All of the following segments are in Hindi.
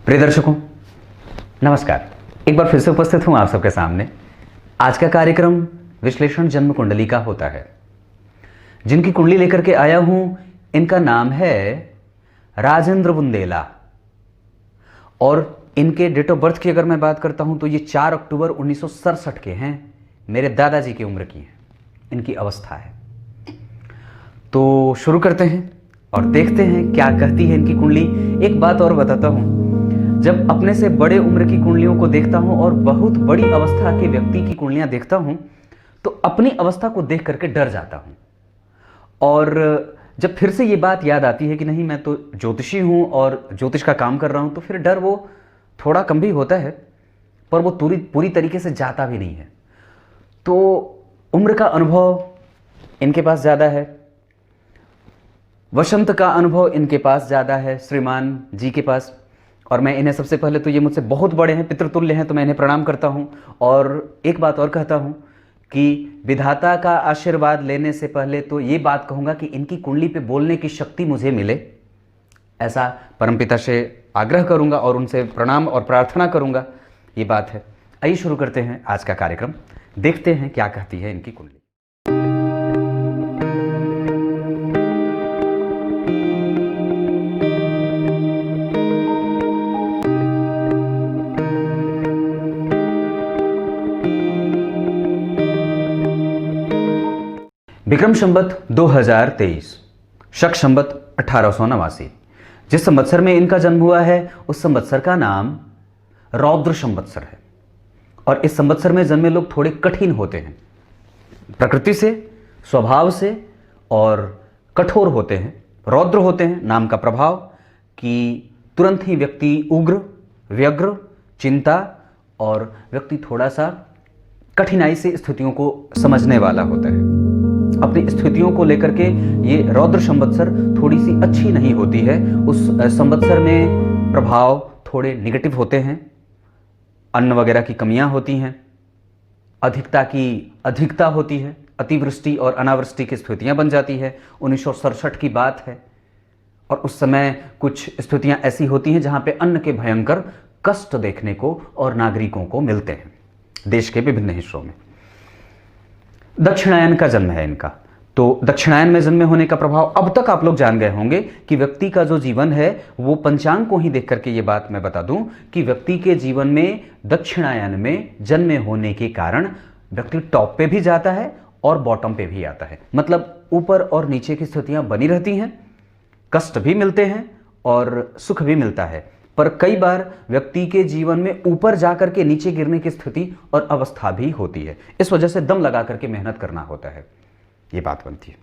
प्रिय दर्शकों, नमस्कार। एक बार फिर से उपस्थित हूं आप सबके सामने। आज का कार्यक्रम विश्लेषण जन्म कुंडली का होता है। जिनकी कुंडली लेकर के आया हूं, इनका नाम है राजेंद्र बुंदेला और इनके डेट ऑफ बर्थ की अगर मैं बात करता हूं तो ये 4 अक्टूबर 1967 के हैं। मेरे दादाजी की उम्र की हैं इनकी अवस्था है। तो शुरू करते हैं और देखते हैं क्या कहती है इनकी कुंडली। एक बात और बताता हूं, जब अपने से बड़े उम्र की कुंडलियों को देखता हूं और बहुत बड़ी अवस्था के व्यक्ति की कुंडलियां देखता हूं तो अपनी अवस्था को देख करके डर जाता हूं। और जब फिर से ये बात याद आती है कि नहीं, मैं तो ज्योतिषी हूं और ज्योतिष का काम कर रहा हूं, तो फिर डर वो थोड़ा कम भी होता है, पर वो पूरी तरीके से जाता भी नहीं है। तो उम्र का अनुभव इनके पास ज़्यादा है, वसंत का अनुभव इनके पास ज़्यादा है, श्रीमान जी के पास। और मैं इन्हें सबसे पहले तो, ये मुझसे बहुत बड़े हैं, पितृतुल्य हैं, तो मैं इन्हें प्रणाम करता हूं। और एक बात और कहता हूं कि विधाता का आशीर्वाद लेने से पहले तो ये बात कहूंगा कि इनकी कुंडली पे बोलने की शक्ति मुझे मिले, ऐसा परमपिता से आग्रह करूंगा और उनसे प्रणाम और प्रार्थना करूंगा। ये बात है। आइए शुरू करते हैं आज का कार्यक्रम। देखते हैं क्या कहती है इनकी कुंडली। विक्रम संवत 2023, शक संवत 1889। जिस संवत्सर में इनका जन्म हुआ है उस संवत्सर का नाम रौद्र संवत्सर है। और इस संवत्सर में जन्मे लोग थोड़े कठिन होते हैं, प्रकृति से, स्वभाव से, और कठोर होते हैं, रौद्र होते हैं। नाम का प्रभाव कि तुरंत ही व्यक्ति उग्र, व्यग्र, चिंता, और व्यक्ति थोड़ा सा कठिनाई से स्थितियों को समझने वाला होता है। अपनी स्थितियों को लेकर के ये रौद्र संवत्सर थोड़ी सी अच्छी नहीं होती है। उस संवत्सर में प्रभाव थोड़े निगेटिव होते हैं, अन्न वगैरह की कमियां होती हैं, अधिकता की अधिकता होती है, अतिवृष्टि और अनावृष्टि की स्थितियां बन जाती है। 1967 की बात है और उस समय कुछ स्थितियां ऐसी होती हैं जहां पे अन्न के भयंकर कष्ट देखने को और नागरिकों को मिलते हैं देश के विभिन्न हिस्सों में। दक्षिणायन का जन्म है इनका, तो दक्षिणायन में जन्मे होने का प्रभाव अब तक आप लोग जान गए होंगे कि व्यक्ति का जो जीवन है वो पंचांग को ही देख करके, ये बात मैं बता दूं कि व्यक्ति के जीवन में दक्षिणायन में जन्मे होने के कारण व्यक्ति टॉप पे भी जाता है और बॉटम पे भी आता है। मतलब ऊपर और नीचे की स्थितियां बनी रहती हैं, कष्ट भी मिलते हैं और सुख भी मिलता है। पर कई बार व्यक्ति के जीवन में ऊपर जाकर के नीचे गिरने की स्थिति और अवस्था भी होती है। इस वजह से दम लगा करके मेहनत करना होता है, ये बात बनती है।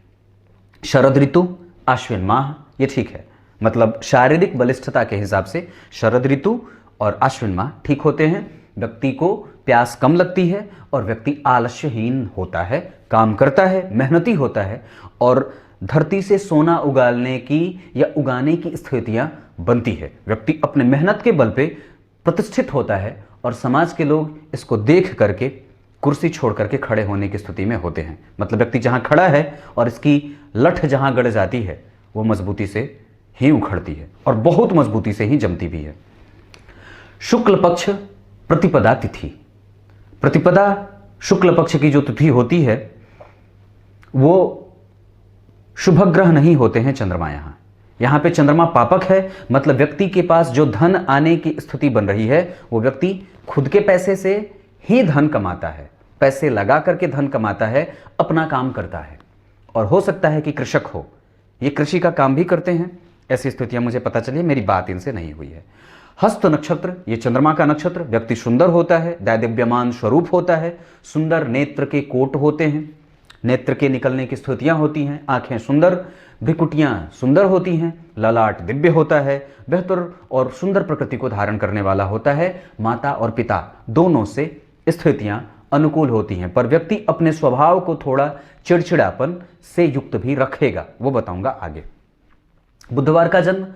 शरद ऋतु, आश्विन माह, ये ठीक है। मतलब शारीरिक बलिष्ठता के हिसाब से शरद ऋतु और आश्विन माह ठीक होते हैं। व्यक्ति को प्यास कम लगती है और व्यक्ति आलस्यहीन होता है, काम करता है, मेहनती होता है और धरती से सोना उगालने की या उगाने की स्थितियां बनती है। व्यक्ति अपने मेहनत के बल पे प्रतिष्ठित होता है और समाज के लोग इसको देख करके कुर्सी छोड़ करके खड़े होने की स्थिति में होते हैं। मतलब व्यक्ति जहां खड़ा है और इसकी लठ जहां गड़ जाती है वो मजबूती से ही उखड़ती है और बहुत मजबूती से ही जमती भी है। शुक्ल पक्ष प्रतिपदा तिथि, प्रतिपदा शुक्ल पक्ष की जो तिथि होती है वो शुभ ग्रह नहीं होते हैं चंद्रमा। यहां पे चंद्रमा पापक है। मतलब व्यक्ति के पास जो धन आने की स्थिति बन रही है वो व्यक्ति खुद के पैसे से ही धन कमाता है, पैसे लगा करके धन कमाता है, अपना काम करता है। और हो सकता है कि कृषक हो, ये कृषि का काम भी करते हैं। ऐसी स्थितियां मुझे पता चली, मेरी बात इनसे नहीं हुई है। हस्त नक्षत्र, ये चंद्रमा का नक्षत्र। व्यक्ति सुंदर होता है, दैदिव्यमान स्वरूप होता है, सुंदर नेत्र के कोट होते हैं, नेत्र के निकलने की स्थितियां होती हैं, आंखें सुंदर, भ्रिकुटियां सुंदर होती हैं, ललाट दिव्य होता है, बेहतर और सुंदर प्रकृति को धारण करने वाला होता है। माता और पिता दोनों से स्थितियां अनुकूल होती हैं, पर व्यक्ति अपने स्वभाव को थोड़ा चिड़चिड़ापन से युक्त भी रखेगा, वो बताऊंगा आगे। बुधवार का जन्म,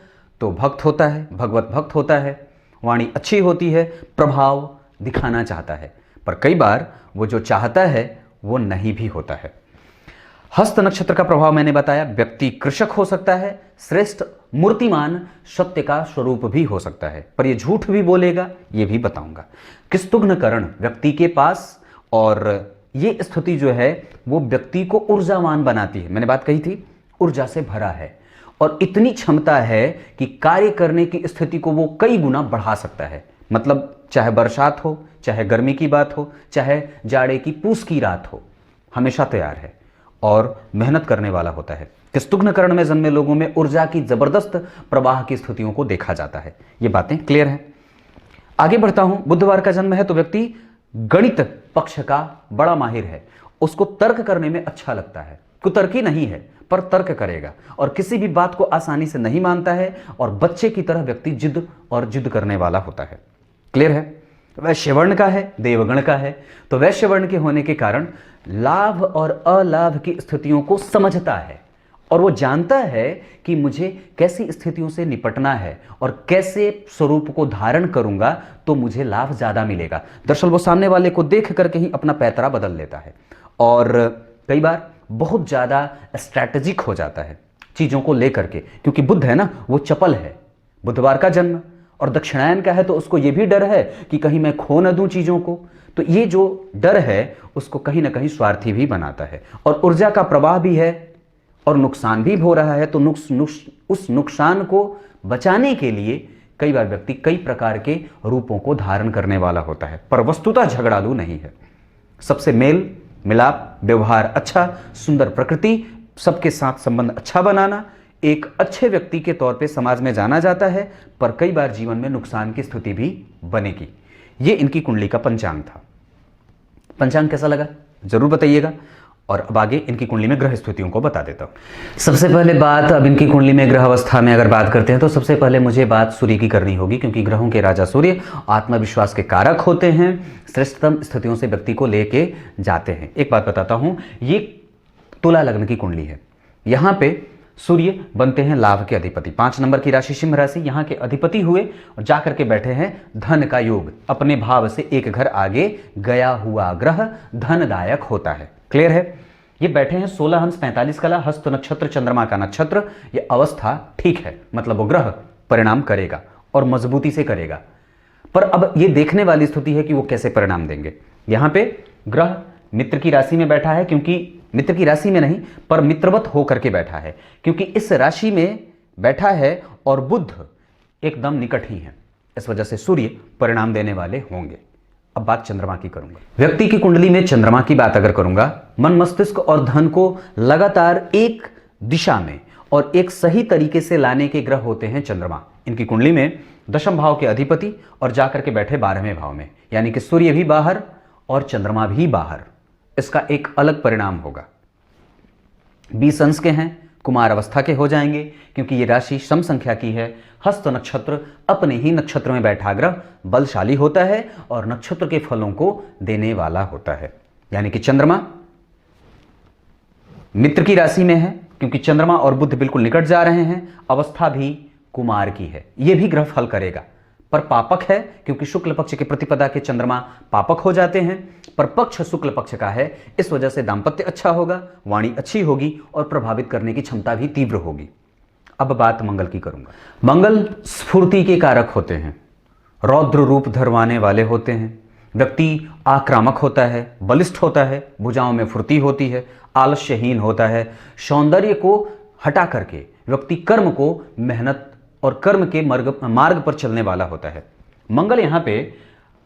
तो भक्त होता है, भगवत भक्त होता है, वाणी अच्छी होती है, प्रभाव दिखाना चाहता है, पर कई बार वो जो चाहता है वो नहीं भी होता है। हस्त नक्षत्र का प्रभाव मैंने बताया, व्यक्ति कृषक हो सकता है, श्रेष्ठ मूर्तिमान सत्य का स्वरूप भी हो सकता है, पर यह झूठ भी बोलेगा, यह भी बताऊंगा। किस्तुघ्न करण व्यक्ति के पास, और ये स्थिति जो है वो व्यक्ति को ऊर्जावान बनाती है। मैंने बात कही थी, ऊर्जा से भरा है और इतनी क्षमता है कि कार्य करने की स्थिति को वो कई गुना बढ़ा सकता है। मतलब चाहे बरसात हो, चाहे गर्मी की बात हो, चाहे जाड़े की पूस की रात हो, हमेशा तैयार है और मेहनत करने वाला होता है। किस्तुघ्न करण में जन्मे लोगों में ऊर्जा की जबरदस्त प्रवाह की स्थितियों को देखा जाता है। ये बातें क्लियर हैं। आगे बढ़ता हूं। बुधवार का जन्म है तो व्यक्ति गणित पक्ष का बड़ा माहिर है। उसको तर्क करने में अच्छा लगता है, कुतर्की नहीं है पर तर्क करेगा और किसी भी बात को आसानी से नहीं मानता है और बच्चे की तरह व्यक्ति जिद करने वाला होता है। क्लियर है। वैश्य वर्ण का है, देवगण का है, तो वैश्य वर्ण के होने के कारण लाभ और अलाभ की स्थितियों को समझता है और वो जानता है कि मुझे कैसी स्थितियों से निपटना है और कैसे स्वरूप को धारण करूंगा तो मुझे लाभ ज्यादा मिलेगा। दरअसल वो सामने वाले को देख करके ही अपना पैतरा बदल लेता है और कई बार बहुत ज्यादा स्ट्रैटेजिक हो जाता है चीजों को लेकर के, क्योंकि बुध है ना, वो चपल है। बुधवार का जन्म और दक्षिणायन का है तो उसको ये भी डर है कि कहीं मैं खो न दूं चीजों को, तो ये जो डर है उसको कहीं ना कहीं स्वार्थी भी बनाता है और ऊर्जा का प्रवाह भी है और नुकसान भी हो रहा है। तो उस नुकसान को बचाने के लिए कई बार व्यक्ति कई प्रकार के रूपों को धारण करने वाला होता है, पर वस्तुतः झगड़ालू नहीं है। सबसे मेल मिलाप, व्यवहार अच्छा, सुंदर प्रकृति, सबके साथ संबंध अच्छा बनाना, एक अच्छे व्यक्ति के तौर पे समाज में जाना जाता है, पर कई बार जीवन में नुकसान की स्थिति भी बनेगी। ये इनकी कुंडली का पंचांग था। पंचांग कैसा लगा जरूर बताइएगा। और अब आगे इनकी कुंडली में ग्रह स्थितियों को बता देता हूं। सबसे पहले बात, अब इनकी कुंडली में ग्रह अवस्था में अगर बात करते हैं तो सबसे पहले मुझे बात सूर्य की करनी होगी, क्योंकि ग्रहों के राजा सूर्य आत्मविश्वास के कारक होते हैं, श्रेष्ठतम स्थितियों से व्यक्ति को लेके जाते हैं। एक बात बताता हूं, ये तुला लग्न की कुंडली है। यहां पे सूर्य बनते हैं लाभ के अधिपति, 5 नंबर की राशि सिंह राशि, यहां के अधिपति हुए और जाकर के बैठे हैं धन का योग। अपने भाव से एक घर आगे गया हुआ ग्रह धनदायक होता है। क्लियर है। ये बैठे हैं 16 हंस 45 कला, हस्त नक्षत्र, चंद्रमा का नक्षत्र। ये अवस्था ठीक है, मतलब वो ग्रह परिणाम करेगा और मजबूती से करेगा। पर अब ये देखने वाली स्थिति है कि वो कैसे परिणाम देंगे। यहां पे ग्रह मित्र की राशि में बैठा है, क्योंकि मित्र की राशि में नहीं पर मित्रवत होकर के बैठा है, क्योंकि इस राशि में बैठा है और बुध एकदम निकट ही है, इस वजह से सूर्य परिणाम देने वाले होंगे। अब बात चंद्रमा की करूंगा। व्यक्ति की कुंडली में चंद्रमा की बात अगर करूंगा, मन मस्तिष्क और धन को लगातार एक दिशा में और एक सही तरीके से लाने के ग्रह होते हैं चंद्रमा। इनकी कुंडली में दशम भाव के अधिपति और जाकर के बैठे 12वें भाव में, यानी कि सूर्य भी बाहर और चंद्रमा भी बाहर। इसका एक अलग परिणाम होगा। 20 अंश के हैं, कुमार अवस्था के हो जाएंगे, क्योंकि ये राशि सम संख्या की है। हस्त नक्षत्र, अपने ही नक्षत्र में बैठा ग्रह बलशाली होता है और नक्षत्र के फलों को देने वाला होता है। यानी कि चंद्रमा मित्र की राशि में है, क्योंकि चंद्रमा और बुध बिल्कुल निकट जा रहे हैं। अवस्था भी कुमार की है, यह भी ग्रह फल करेगा, पर पापक है, क्योंकि शुक्ल पक्ष के प्रतिपदा के चंद्रमा पापक हो जाते हैं। पर पक्ष शुक्ल पक्ष का है, इस वजह से दांपत्य अच्छा होगा, वाणी अच्छी होगी और प्रभावित करने की क्षमता भी तीव्र होगी। अब बात मंगल की करूंगा। मंगल स्फूर्ति के कारक होते हैं, रौद्र रूप धरवाने वाले होते हैं। व्यक्ति आक्रामक होता है, बलिष्ठ होता है, भुजाओं में फुर्ती होती है, आलस्यहीन होता है। सौंदर्य को हटा करके व्यक्ति कर्म को, मेहनत और कर्म के मार्ग पर चलने वाला होता है। मंगल यहाँ पे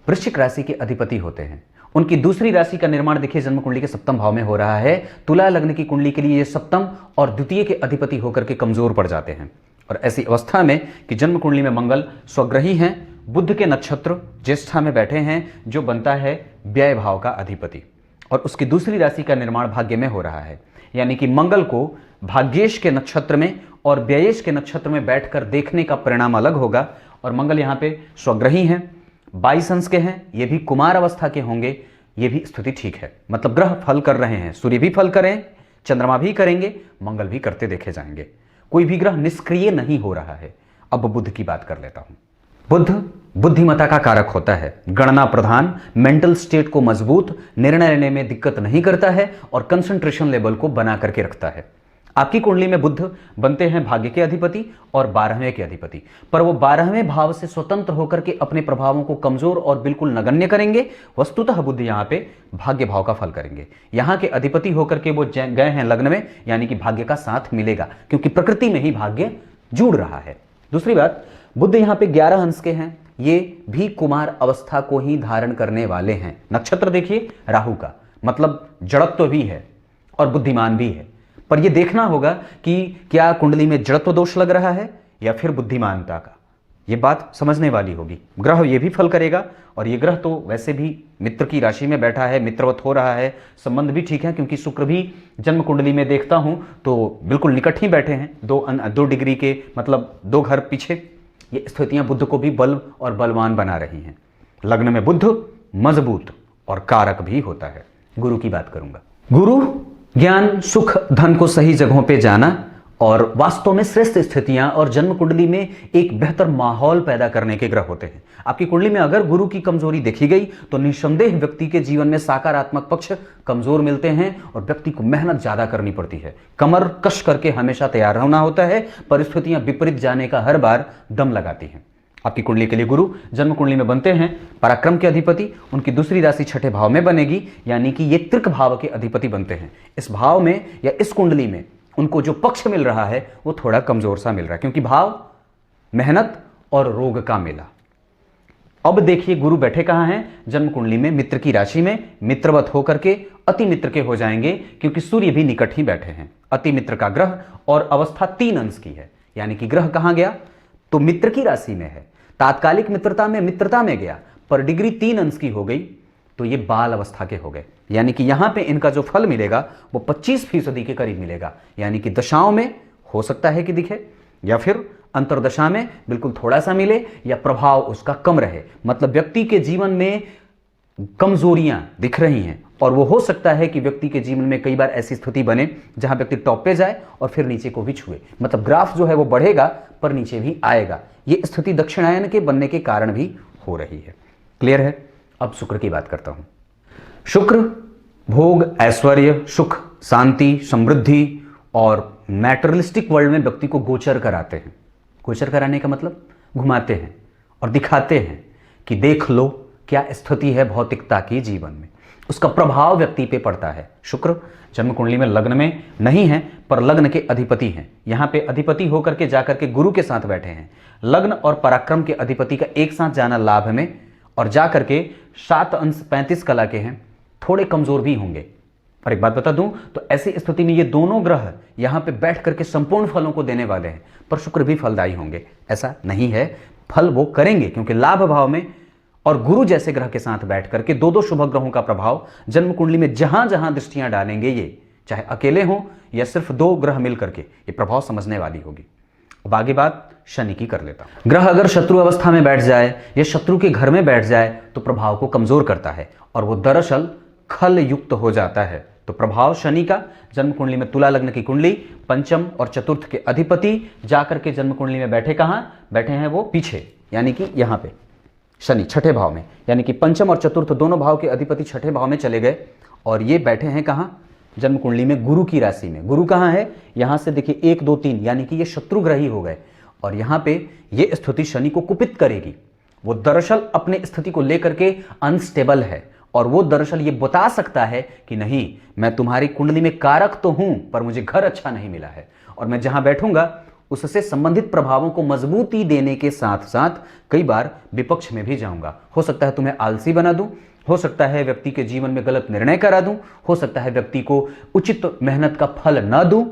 वृश्चिक राशि के अधिपति होते हैं। उनकी दूसरी राशि का निर्माण देखिए जन्म कुंडली के 7वें भाव में हो रहा है। तुला लग्न की कुंडली के लिए ये 7वें और द्वितीय के अधिपति होकर के कमजोर पड़ जाते हैं। और ऐसी अवस्था में कि जन्म कुंडली में मंगल स्वग्रही हैं, बुध के नक्षत्र ज्येष्ठा में बैठे हैं, जो बनता है व्यय भाव का अधिपति, और उसकी दूसरी राशि का निर्माण भाग्य में हो रहा है। यानी कि मंगल को भाग्येश के नक्षत्र में और व्ययेश के नक्षत्र में बैठकर देखने का परिणाम अलग होगा। और मंगल यहाँ पे स्वग्रही हैं, 22 अंश के हैं, ये भी कुमार अवस्था के होंगे। ये भी स्थिति ठीक है, मतलब ग्रह फल कर रहे हैं। सूर्य भी फल करें, चंद्रमा भी करेंगे, मंगल भी करते देखे जाएंगे। कोई भी ग्रह निष्क्रिय नहीं हो रहा है। अब बुध की बात कर लेता हूं। बुध बुद्धिमत्ता का कारक होता है, गणना प्रधान, मेंटल स्टेट को मजबूत, निर्णय लेने में दिक्कत नहीं करता है और कंसंट्रेशन लेवल को बना करके रखता है। आपकी कुंडली में बुध बनते हैं भाग्य के अधिपति और 12वें के अधिपति, पर वो 12वें भाव से स्वतंत्र होकर के अपने प्रभावों को कमजोर और बिल्कुल नगण्य करेंगे। वस्तुतः बुध यहाँ पे भाग्य भाव का फल करेंगे। यहाँ के अधिपति होकर के वो गए हैं लग्न में, यानी कि भाग्य का साथ मिलेगा, क्योंकि प्रकृति में ही भाग्य जुड़ रहा है। दूसरी बात, बुध यहाँ पे 11 अंश के हैं, ये भी कुमार अवस्था को ही धारण करने वाले हैं। नक्षत्र देखिए राहु का, मतलब जड़त्व भी है और बुद्धिमान भी है, पर यह देखना होगा कि क्या कुंडली में जड़त्व दोष लग रहा है या फिर बुद्धिमानता का, यह बात समझने वाली होगी। ग्रह ये भी फल करेगा, और ये ग्रह तो वैसे भी मित्र की राशि में बैठा है, मित्रवत हो रहा है, संबंध भी ठीक है, क्योंकि शुक्र भी जन्म कुंडली में देखता हूं तो बिल्कुल निकट ही बैठे हैं, 2 डिग्री के, मतलब 2 घर पीछे। ये स्थितियां बुध को भी बल और बलवान बना रही हैं। लग्न में बुध मजबूत और कारक भी होता है। गुरु की बात करूंगा। गुरु ज्ञान, सुख, धन को सही जगहों पे जाना और वास्तव में श्रेष्ठ स्थितियां और जन्म कुंडली में एक बेहतर माहौल पैदा करने के ग्रह होते हैं। आपकी कुंडली में अगर गुरु की कमजोरी देखी गई तो निस्संदेह व्यक्ति के जीवन में सकारात्मक पक्ष कमजोर मिलते हैं और व्यक्ति को मेहनत ज्यादा करनी पड़ती है। कमर कस करके हमेशा तैयार रहना होता है, परिस्थितियां विपरीत जाने का हर बार दम लगाती हैं। आपकी कुंडली के लिए गुरु जन्म कुंडली में बनते हैं पराक्रम के अधिपति, उनकी दूसरी राशि छठे भाव में बनेगी, यानी कि ये त्रिक भाव के अधिपति बनते हैं। इस भाव में या इस कुंडली में उनको जो पक्ष मिल रहा है वो थोड़ा कमजोर सा मिल रहा है, क्योंकि भाव मेहनत और रोग का मेला। अब देखिए गुरु बैठे कहां हैं? जन्म कुंडली में मित्र की राशि में, मित्रवत होकर के अति मित्र के हो जाएंगे, क्योंकि सूर्य भी निकट ही बैठे हैं। अति मित्र का ग्रह और अवस्था 3 अंश की है, यानी कि ग्रह कहां गया तो मित्र की राशि में है। तात्कालिक मित्रता में गया, पर डिग्री 3 अंश की हो गई तो ये बाल अवस्था के हो गए, यानी कि यहां पे इनका जो फल मिलेगा वो 25% के करीब मिलेगा। यानी कि दशाओं में हो सकता है कि दिखे, या फिर अंतरदशा में बिल्कुल थोड़ा सा मिले, या प्रभाव उसका कम रहे। मतलब व्यक्ति के जीवन में कमजोरियां दिख रही हैं, और वो हो सकता है कि व्यक्ति के जीवन में कई बार ऐसी स्थिति बने जहां व्यक्ति टॉप पे जाए और फिर नीचे को भी छुए। मतलब ग्राफ जो है वो बढ़ेगा पर नीचे भी आएगा। ये स्थिति दक्षिणायन के बनने के कारण भी हो रही है। क्लियर है? अब शुक्र की बात करता हूं। शुक्र भोग, ऐश्वर्य, सुख, शांति, समृद्धि और मैटेरियलिस्टिक वर्ल्ड में व्यक्ति को गोचर कराते हैं। गोचर कराने का मतलब घुमाते हैं और दिखाते हैं कि देख लो क्या स्थिति है भौतिकता की जीवन में। उसका प्रभाव व्यक्ति पे पड़ता है। शुक्र जन्म कुंडली में लग्न में नहीं है, पर लग्न के अधिपति हैं। यहां पे अधिपति होकर के जाकर के गुरु के साथ बैठे हैं। लग्न और पराक्रम के अधिपति का एक साथ जाना लाभ में, और जाकर के 7 अंश 35 कला के हैं, थोड़े कमजोर भी होंगे। पर एक बात बता दूं तो ऐसी स्थिति में ये दोनों ग्रह यहां पे बैठ करके संपूर्ण फलों को देने वाले हैं, पर शुक्र भी फलदायी होंगे ऐसा नहीं है। फल वो करेंगे, क्योंकि लाभ भाव में और गुरु जैसे ग्रह के साथ बैठ करके 2 शुभ ग्रहों का प्रभाव जन्म कुंडली में जहां जहां दृष्टियां डालेंगे, ये चाहे अकेले हों या सिर्फ 2 ग्रह मिलकर के, ये प्रभाव समझने वाली होगी। अब आगे बात शनि की कर लेता हूं। ग्रह अगर शत्रु अवस्था में बैठ जाए या शत्रु के घर में बैठ जाए तो प्रभाव को कमजोर करता है, और वो दरअसल खल युक्त हो जाता है। तो प्रभाव शनि का जन्म कुंडली में तुला लग्न की कुंडली, पंचम और चतुर्थ के अधिपति जाकर के जन्म कुंडली में बैठे कहां बैठे हैं? वो पीछे, यानी कि यहां पे शनि छठे भाव में, यानी कि पंचम और चतुर्थ दोनों भाव के अधिपति छठे भाव में चले गए, और ये बैठे हैं कहां? जन्म कुंडली में गुरु की राशि में। गुरु कहां है? यहां से देखिए 1 2 3, यानी कि ये शत्रु ग्रही हो गए, और यहां पे ये स्थिति शनि को कुपित करेगी। वो दरअसल अपने स्थिति को लेकर के अनस्टेबल है, और वो दरअसल ये बता सकता है कि नहीं, मैं तुम्हारी कुंडली में कारक तो हूं, पर मुझे घर अच्छा नहीं मिला है, और मैं जहां बैठूंगा उससे संबंधित प्रभावों को मजबूती देने के साथ साथ कई बार विपक्ष में भी जाऊंगा। हो सकता है तुम्हें आलसी बना दूं, हो सकता है व्यक्ति के जीवन में गलत निर्णय करा दूं, हो सकता है व्यक्ति को उचित मेहनत का फल न दूं।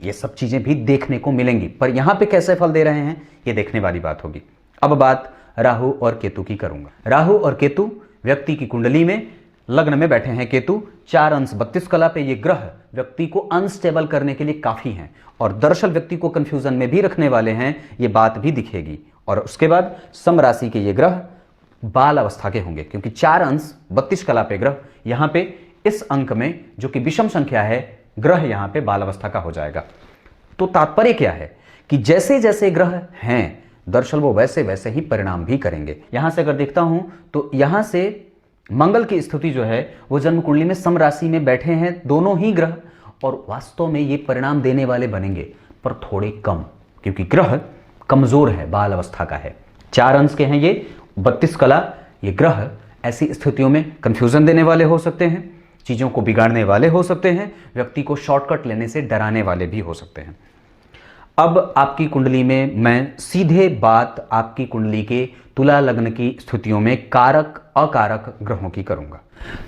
ये सब चीजें भी देखने को मिलेंगी, पर यहां पे कैसे फल दे रहे हैं ये देखने वाली बात होगी। अब बात राहु और केतु की करूंगा। राहु और केतु व्यक्ति की कुंडली में लग्न में बैठे हैं। केतु 4 अंश 32 कला पे ये ग्रह व्यक्ति को अनस्टेबल करने के लिए काफी हैं, और दरअसल व्यक्ति को कंफ्यूजन में भी रखने वाले हैं, ये बात भी दिखेगी। और उसके बाद सम राशि के ये ग्रह बाल अवस्था के होंगे, क्योंकि 4 अंश 32 कला पे ग्रह, यहां पे इस अंक में जो कि विषम संख्या है, ग्रह यहां पे बाल अवस्था का हो जाएगा। तो तात्पर्य क्या है कि जैसे जैसे ग्रह हैं दरअसल वो वैसे वैसे ही परिणाम भी करेंगे। यहां से अगर देखता हूं तो यहां से मंगल की स्थिति जो है वो जन्म कुंडली में सम राशि में बैठे हैं दोनों ही ग्रह, और वास्तव में ये परिणाम देने वाले बनेंगे, पर थोड़े कम, क्योंकि ग्रह कमजोर है, बाल अवस्था का है। 4 अंश के हैं ये, 32 कला। ये ग्रह ऐसी स्थितियों में कंफ्यूजन देने वाले हो सकते हैं, चीजों को बिगाड़ने वाले हो सकते हैं, व्यक्ति को शॉर्टकट लेने से डराने वाले भी हो सकते हैं। अब आपकी कुंडली में मैं सीधे बात आपकी कुंडली के तुला लग्न की स्थितियों में कारक अकारक ग्रहों की करूंगा।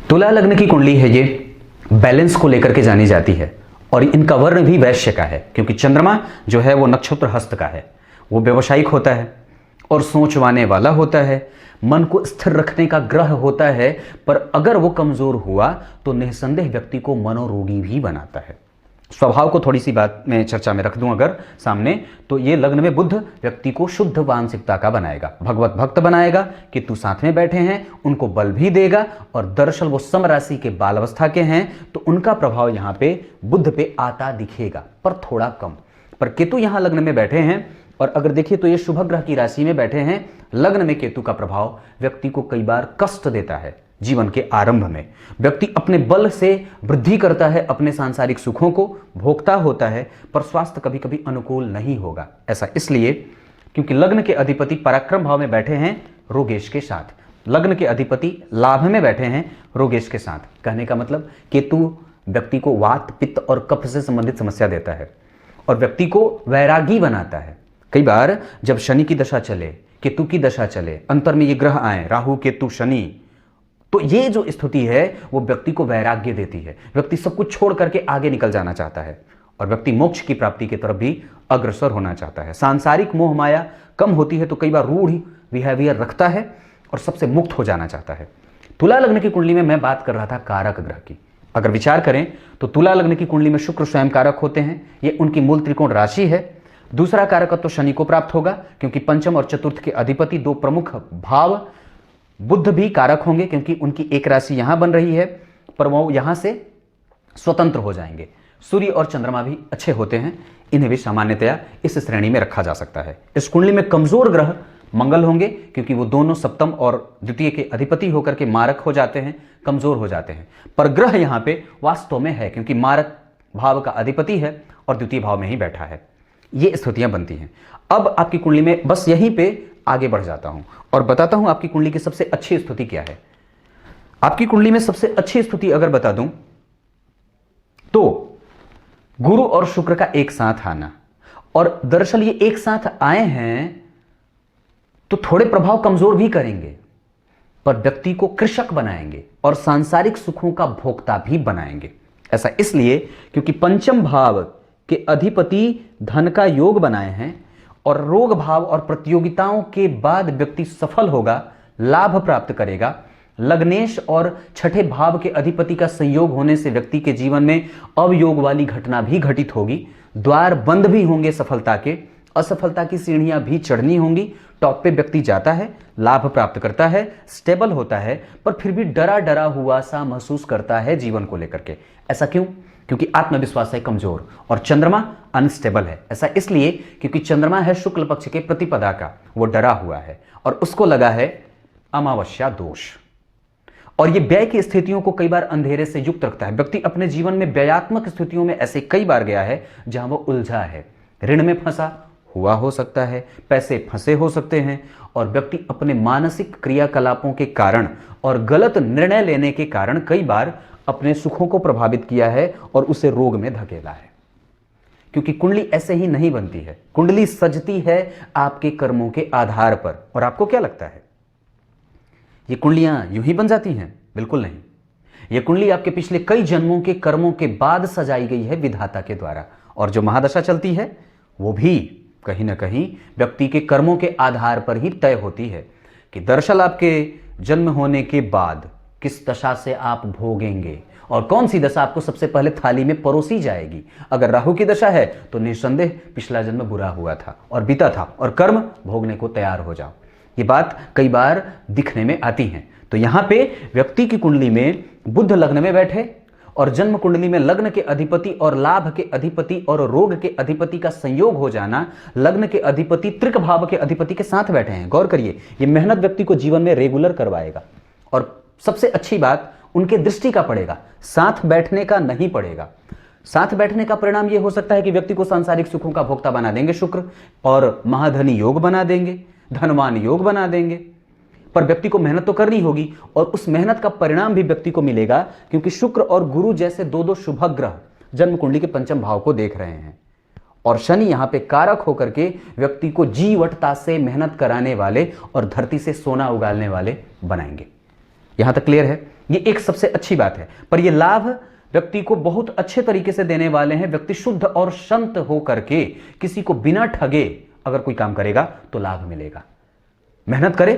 तुला लग्न की कुंडली है, ये बैलेंस को लेकर के जानी जाती है, और इनका वर्ण भी वैश्य का है, क्योंकि चंद्रमा जो है वो नक्षत्र हस्त का है, वो व्यवसायिक होता है और सोचवाने वाला होता है, मन को स्थिर रखने का ग्रह होता है, पर अगर वो कमजोर हुआ तो निस्संदेह व्यक्ति को मनोरोगी भी बनाता है। स्वभाव को थोड़ी सी बात में चर्चा में रख दूं अगर सामने, तो ये लग्न में बुध व्यक्ति को शुद्ध मानसिकता का बनाएगा, भगवत भक्त बनाएगा, कि तू साथ में बैठे हैं उनको बल भी देगा, और दरअसल वो सम राशि के बाल अवस्था के हैं तो उनका प्रभाव यहां पे बुध पे आता दिखेगा, पर थोड़ा कम। पर केतु यहां लग्न में बैठे हैं, और अगर देखिए तो ये शुभ ग्रह की राशि में बैठे हैं, लग्न में केतु का प्रभाव व्यक्ति को कई बार कष्ट देता है। जीवन के आरंभ में व्यक्ति अपने बल से वृद्धि करता है, अपने सांसारिक सुखों को भोगता होता है, पर स्वास्थ्य कभी कभी अनुकूल नहीं होगा। ऐसा इसलिए क्योंकि लग्न के अधिपति पराक्रम भाव में बैठे हैं रोगेश के साथ, लग्न के अधिपति लाभ में बैठे हैं रोगेश के साथ। कहने का मतलब केतु व्यक्ति को वात पित्त और कफ से संबंधित समस्या देता है और व्यक्ति को वैरागी बनाता है। कई बार जब शनि की दशा चले, केतु की दशा चले, अंतर में ये ग्रह आए राहु केतु शनि, तो ये जो स्थिति है वो व्यक्ति को वैराग्य देती है, व्यक्ति सब कुछ छोड़ करके आगे निकल जाना चाहता है और व्यक्ति मोक्ष की प्राप्ति की तरफ भी अग्रसर होना चाहता है। सांसारिक मोह माया कम होती है तो कई बार रूढ़ बिहेवियर रखता है और सबसे मुक्त हो जाना चाहता है। तुला लग्न की कुंडली में मैं बात कर रहा था कारक ग्रह की। अगर विचार करें तो तुला लग्न की कुंडली में शुक्र स्वयं कारक होते हैं, ये उनकी मूल त्रिकोण राशि है। दूसरा कारकत्व तो शनि को प्राप्त होगा, क्योंकि पंचम और चतुर्थ के अधिपति 2 प्रमुख भाव बुध भी कारक होंगे, क्योंकि उनकी एक राशि यहां बन रही है, पर वो यहां से स्वतंत्र हो जाएंगे। सूर्य और चंद्रमा भी अच्छे होते हैं, इन्हें भी सामान्यतया इस श्रेणी में रखा जा सकता है। इस कुंडली में कमजोर ग्रह मंगल होंगे, क्योंकि वो दोनों सप्तम और द्वितीय के अधिपति होकर के मारक हो जाते हैं, कमजोर हो जाते हैं। पर ग्रह यहां पे वास्तव में है, क्योंकि मारक भाव का अधिपति है और द्वितीय भाव में ही बैठा है। ये स्थितियां बनती हैं। अब आपकी कुंडली में बस यहीं पे आगे बढ़ जाता हूं और बताता हूं आपकी कुंडली की सबसे अच्छी स्थिति क्या है। आपकी कुंडली में सबसे अच्छी स्थिति अगर बता दूं तो गुरु और शुक्र का एक साथ आना, और दरअसल ये एक साथ आए हैं तो थोड़े प्रभाव कमजोर भी करेंगे, पर व्यक्ति को कृषक बनाएंगे और सांसारिक सुखों का भोक्ता भी बनाएंगे। ऐसा इसलिए क्योंकि पंचम भाव के अधिपति धन का योग बनाए हैं, और रोग भाव और प्रतियोगिताओं के बाद व्यक्ति सफल होगा, लाभ प्राप्त करेगा। लग्नेश और छठे भाव के अधिपति का संयोग होने से व्यक्ति के जीवन में अवयोग वाली घटना भी घटित होगी, द्वार बंद भी होंगे सफलता के, असफलता की सीढ़ियां भी चढ़नी होंगी। टॉप पे व्यक्ति जाता है, लाभ प्राप्त करता है, स्टेबल होता है, पर फिर भी डरा डरा हुआ सा महसूस करता है जीवन को लेकर के। ऐसा क्यों? क्योंकि आत्मविश्वास है कमजोर और चंद्रमा अनस्टेबल है। ऐसा इसलिए क्योंकि चंद्रमा है शुक्ल पक्ष के प्रतिपदा का, वो डरा हुआ है और उसको लगा है अमावस्या दोष, और ये व्यय की स्थितियों को कई बार अंधेरे से युक्त रखता है। व्यक्ति अपने जीवन में व्ययात्मक स्थितियों में ऐसे कई बार गया है जहां वो उलझा है, ऋण में फंसा हुआ हो सकता है, पैसे फंसे हो सकते हैं, और व्यक्ति अपने मानसिक क्रियाकलापों के कारण और गलत निर्णय लेने के कारण कई बार अपने सुखों को प्रभावित किया है और उसे रोग में धकेला है। क्योंकि कुंडली ऐसे ही नहीं बनती है, कुंडली सजती है आपके कर्मों के आधार पर। और आपको क्या लगता है ये कुंडलियां यूं ही बन जाती हैं? बिल्कुल नहीं। ये कुंडली आपके पिछले कई जन्मों के कर्मों के बाद सजाई गई है विधाता के द्वारा, और जो महादशा चलती है वो भी कहीं ना कहीं व्यक्ति के कर्मों के आधार पर ही तय होती है कि दरअसल आपके जन्म होने के बाद किस दशा से आप भोगेंगे और कौन सी दशा आपको सबसे पहले थाली में परोसी जाएगी। अगर राहु की दशा है तो निस्संदेह पिछला जन्म बुरा हुआ था और बीता था, और कर्म भोगने को तैयार हो जाओ। ये बात कई बार दिखने में आती है। तो यहां पे व्यक्ति की कुंडली में बुध लग्न में बैठे और जन्म कुंडली में लग्न के अधिपति और लाभ के अधिपति और रोग के अधिपति का संयोग हो जाना, लग्न के अधिपति त्रिक भाव के अधिपति के साथ बैठे हैं। गौर करिए, ये मेहनत व्यक्ति को जीवन में रेगुलर करवाएगा, और सबसे अच्छी बात उनके दृष्टि का पड़ेगा, साथ बैठने का नहीं पड़ेगा। साथ बैठने का परिणाम यह हो सकता है कि व्यक्ति को सांसारिक सुखों का भोक्ता बना देंगे शुक्र, और महाधनी योग बना देंगे, धनवान योग बना देंगे। पर व्यक्ति को मेहनत तो करनी होगी, और उस मेहनत का परिणाम भी व्यक्ति को मिलेगा, क्योंकि शुक्र और गुरु जैसे दो दो शुभ ग्रह जन्म कुंडली के पंचम भाव को देख रहे हैं, और शनि यहां पे कारक होकर के व्यक्ति को जीवटता से मेहनत कराने वाले और धरती से सोना उगालने वाले बनाएंगे। यहां तक क्लियर है? ये एक सबसे अच्छी बात है। पर ये लाभ व्यक्ति को बहुत अच्छे तरीके से देने वाले हैं। व्यक्ति शुद्ध और संत होकर के किसी को बिना ठगे अगर कोई काम करेगा तो लाभ मिलेगा। मेहनत करे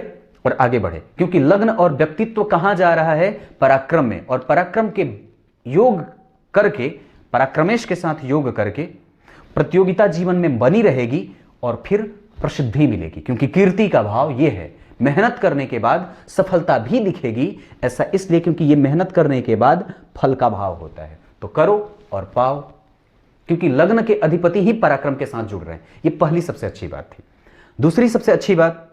और आगे बढ़े, क्योंकि लग्न और व्यक्तित्व कहां जा रहा है? पराक्रम में। और पराक्रम के योग करके, पराक्रमेश के साथ योग करके प्रतियोगिता जीवन में बनी रहेगी और फिर प्रसिद्धि मिलेगी, क्योंकि कीर्ति का भाव यह है। मेहनत करने के बाद सफलता भी दिखेगी। ऐसा इसलिए क्योंकि यह मेहनत करने के बाद फल का भाव होता है। तो करो और पाओ, क्योंकि लग्न के अधिपति ही पराक्रम के साथ जुड़ रहे हैं। यह पहली सबसे अच्छी बात थी। दूसरी सबसे अच्छी बात,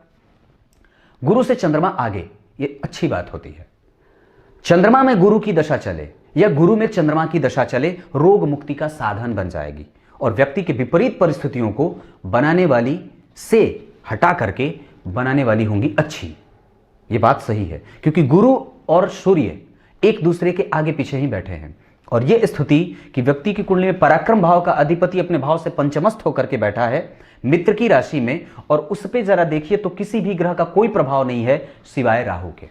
गुरु से चंद्रमा आगे, यह अच्छी बात होती है। चंद्रमा में गुरु की दशा चले या गुरु में चंद्रमा की दशा चले, रोग मुक्ति का साधन बन जाएगी और व्यक्ति के विपरीत परिस्थितियों को बनाने वाली से हटा करके बनाने वाली होंगी अच्छी। यह बात सही है, क्योंकि गुरु और सूर्य एक दूसरे के आगे पीछे ही बैठे हैं। और यह स्थिति कि व्यक्ति की कुंडली में पराक्रम भाव का अधिपति अपने भाव से पंचमस्थ होकर के बैठा है मित्र की राशि में, और उस पे जरा देखिए तो किसी भी ग्रह का कोई प्रभाव नहीं है सिवाय राहु के।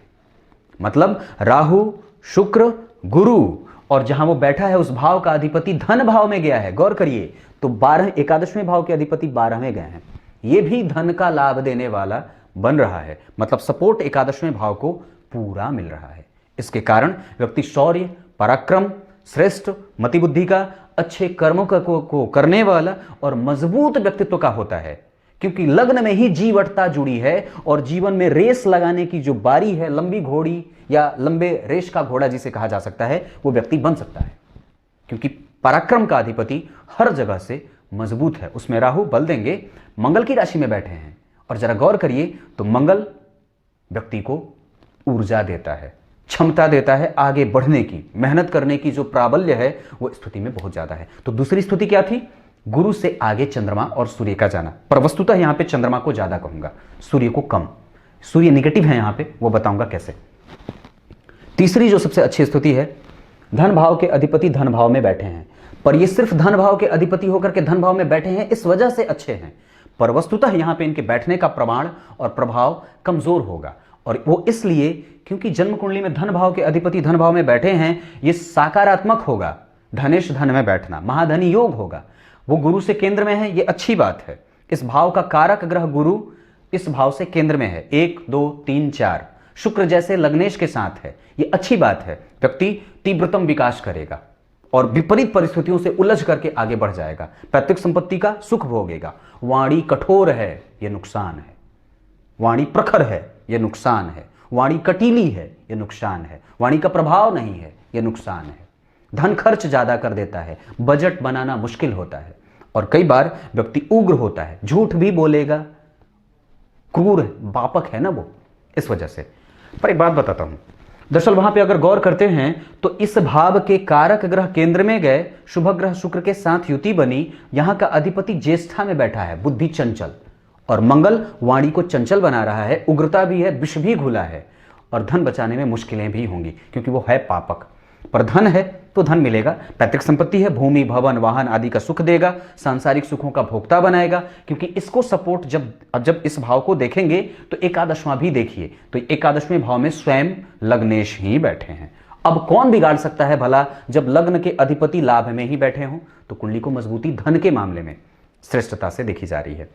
मतलब राहु, शुक्र, गुरु, और जहां वो बैठा है उस भाव का अधिपति धन भाव में गया है। गौर करिए तो 11वें भाव के अधिपति 12वें गए हैं। ये भी धन का लाभ देने वाला बन रहा है। मतलब सपोर्ट 11वें भाव को पूरा मिल रहा है। इसके कारण व्यक्ति शौर्य, पराक्रम, श्रेष्ठ मति बुद्धि का, अच्छे कर्मों को करने वाला और मजबूत व्यक्तित्व का होता है, क्योंकि लग्न में ही जीवटता जुड़ी है। और जीवन में रेस लगाने की जो बारी है, लंबी घोड़ी या लंबे रेस का घोड़ा जिसे कहा जा सकता है, वो व्यक्ति बन सकता है, क्योंकि पराक्रम का अधिपति हर जगह से मजबूत है। उसमें राहु बल देंगे, मंगल की राशि में बैठे हैं। और जरा गौर करिए तो मंगल व्यक्ति को ऊर्जा देता है, क्षमता देता है आगे बढ़ने की, मेहनत करने की जो प्राबल्य है वो स्थिति में बहुत ज्यादा है। तो दूसरी स्थिति क्या थी? गुरु से आगे चंद्रमा और सूर्य का जाना। पर वस्तुतः यहां पे चंद्रमा को ज्यादा कहूंगा, सूर्य को कम। सूर्य निगेटिव है यहां पे, वो बताऊंगा कैसे। तीसरी जो सबसे अच्छी स्थिति है, धन भाव के अधिपति धन भाव में बैठे हैं। पर ये सिर्फ धन भाव के अधिपति होकर के धन भाव में बैठे हैं इस वजह से अच्छे हैं, पर वस्तुतः यहां पे इनके बैठने का प्रमाण और प्रभाव कमजोर होगा। और वो इसलिए क्योंकि जन्म कुंडली में धन भाव के अधिपति धन भाव में बैठे हैं, ये सकारात्मक होगा। धनेश धन में बैठना महाधनी योग होगा। वो गुरु से केंद्र में है, ये अच्छी बात है। इस भाव का कारक ग्रह गुरु इस भाव से केंद्र में है, 1 2 3 4। शुक्र जैसे लग्नेश के साथ है, ये अच्छी बात है। व्यक्ति तीव्रतम विकास करेगा और विपरीत परिस्थितियों से उलझ करके आगे बढ़ जाएगा। पैतृक संपत्ति का सुख भोगेगा। वाणी कठोर है, यह नुकसान है। वाणी प्रखर है, यह नुकसान है। वाणी कटीली है, यह नुकसान है। वाणी का प्रभाव नहीं है, यह नुकसान है। धन खर्च ज्यादा कर देता है, बजट बनाना मुश्किल होता है, और कई बार व्यक्ति उग्र होता है, झूठ भी बोलेगा, क्रूर बापक है ना वो, इस वजह से। पर एक बात बताता हूं, दरअसल वहां पे अगर गौर करते हैं तो इस भाव के कारक ग्रह केंद्र में गए, शुभ ग्रह शुक्र के साथ युति बनी। यहां का अधिपति ज्येष्ठा में बैठा है, बुद्धि चंचल, और मंगल वाणी को चंचल बना रहा है। उग्रता भी है, विष भी घुला है, और धन बचाने में मुश्किलें भी होंगी क्योंकि वो है पापक। पर धन है तो धन मिलेगा। पैतृक संपत्ति है, भूमि भवन वाहन आदि का सुख देगा, सांसारिक सुखों का भोक्ता बनाएगा, क्योंकि इसको सपोर्ट जब इस भाव को देखेंगे तो एकादशवां भी देखिए, तो एकादशवें भाव में स्वयं लग्नेश ही बैठे हैं। अब कौन बिगाड़ सकता है भला, जब लग्न के अधिपति लाभ में ही बैठे हों? तो कुंडली को मजबूती धन के मामले में श्रेष्ठता से देखी जा रही है।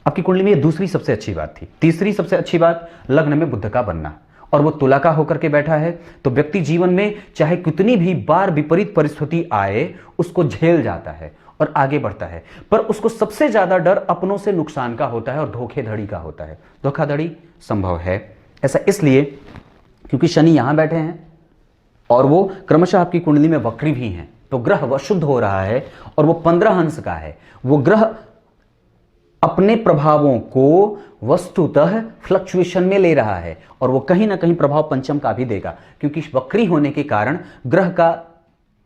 आपकी कुंडली में दूसरी सबसे अच्छी बात थी। तीसरी सबसे अच्छी बात, लग्न में बुध का बनना, और वो तुला का होकर के बैठा है। तो व्यक्ति जीवन में चाहे कितनी भी बार विपरीत परिस्थिति आए उसको झेल जाता है और आगे बढ़ता है। पर उसको सबसे ज्यादा डर अपनों से नुकसान का होता है और धोखेधड़ी का होता है। धोखाधड़ी संभव है, ऐसा इसलिए क्योंकि शनि यहां बैठे हैं और वो क्रमशः आपकी कुंडली में वक्री भी हैं। तो ग्रह वह शुद्ध हो रहा है और वो 15 अंश का है। वो ग्रह अपने प्रभावों को वस्तुतः फ्लक्चुएशन में ले रहा है, और वो कहीं ना कहीं प्रभाव पंचम का भी देगा, क्योंकि वक्री होने के कारण ग्रह का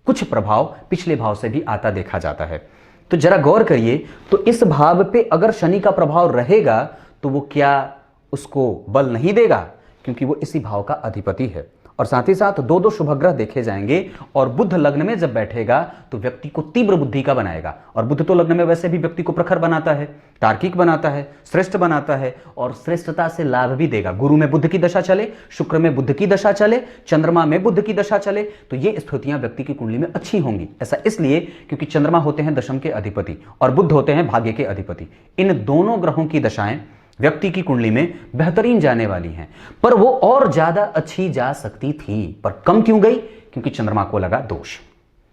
कुछ प्रभाव पिछले भाव से भी आता देखा जाता है। तो जरा गौर करिए, तो इस भाव पे अगर शनि का प्रभाव रहेगा तो वो क्या उसको बल नहीं देगा, क्योंकि वो इसी भाव का अधिपति है। और साथ ही साथ दो दो शुभ ग्रह देखे जाएंगे, और बुध लग्न में जब बैठेगा तो व्यक्ति को तीव्र बुद्धि का बनाएगा। और बुध तो लग्न में वैसे भी व्यक्ति को प्रखर बनाता है, तार्किक बनाता है, श्रेष्ठ बनाता है, और श्रेष्ठता से लाभ भी देगा। गुरु में बुध की दशा चले, शुक्र में बुध की दशा चले, चंद्रमा में बुध की दशा चले, तो ये स्थितियां व्यक्ति की कुंडली में अच्छी होंगी। ऐसा इसलिए क्योंकि चंद्रमा होते हैं दशम के अधिपति और बुध होते हैं भाग्य के अधिपति। इन दोनों ग्रहों की दशाएं व्यक्ति की कुंडली में बेहतरीन जाने वाली हैं, पर वो और ज्यादा अच्छी जा सकती थी, पर कम क्यों गई? क्योंकि चंद्रमा को लगा दोष।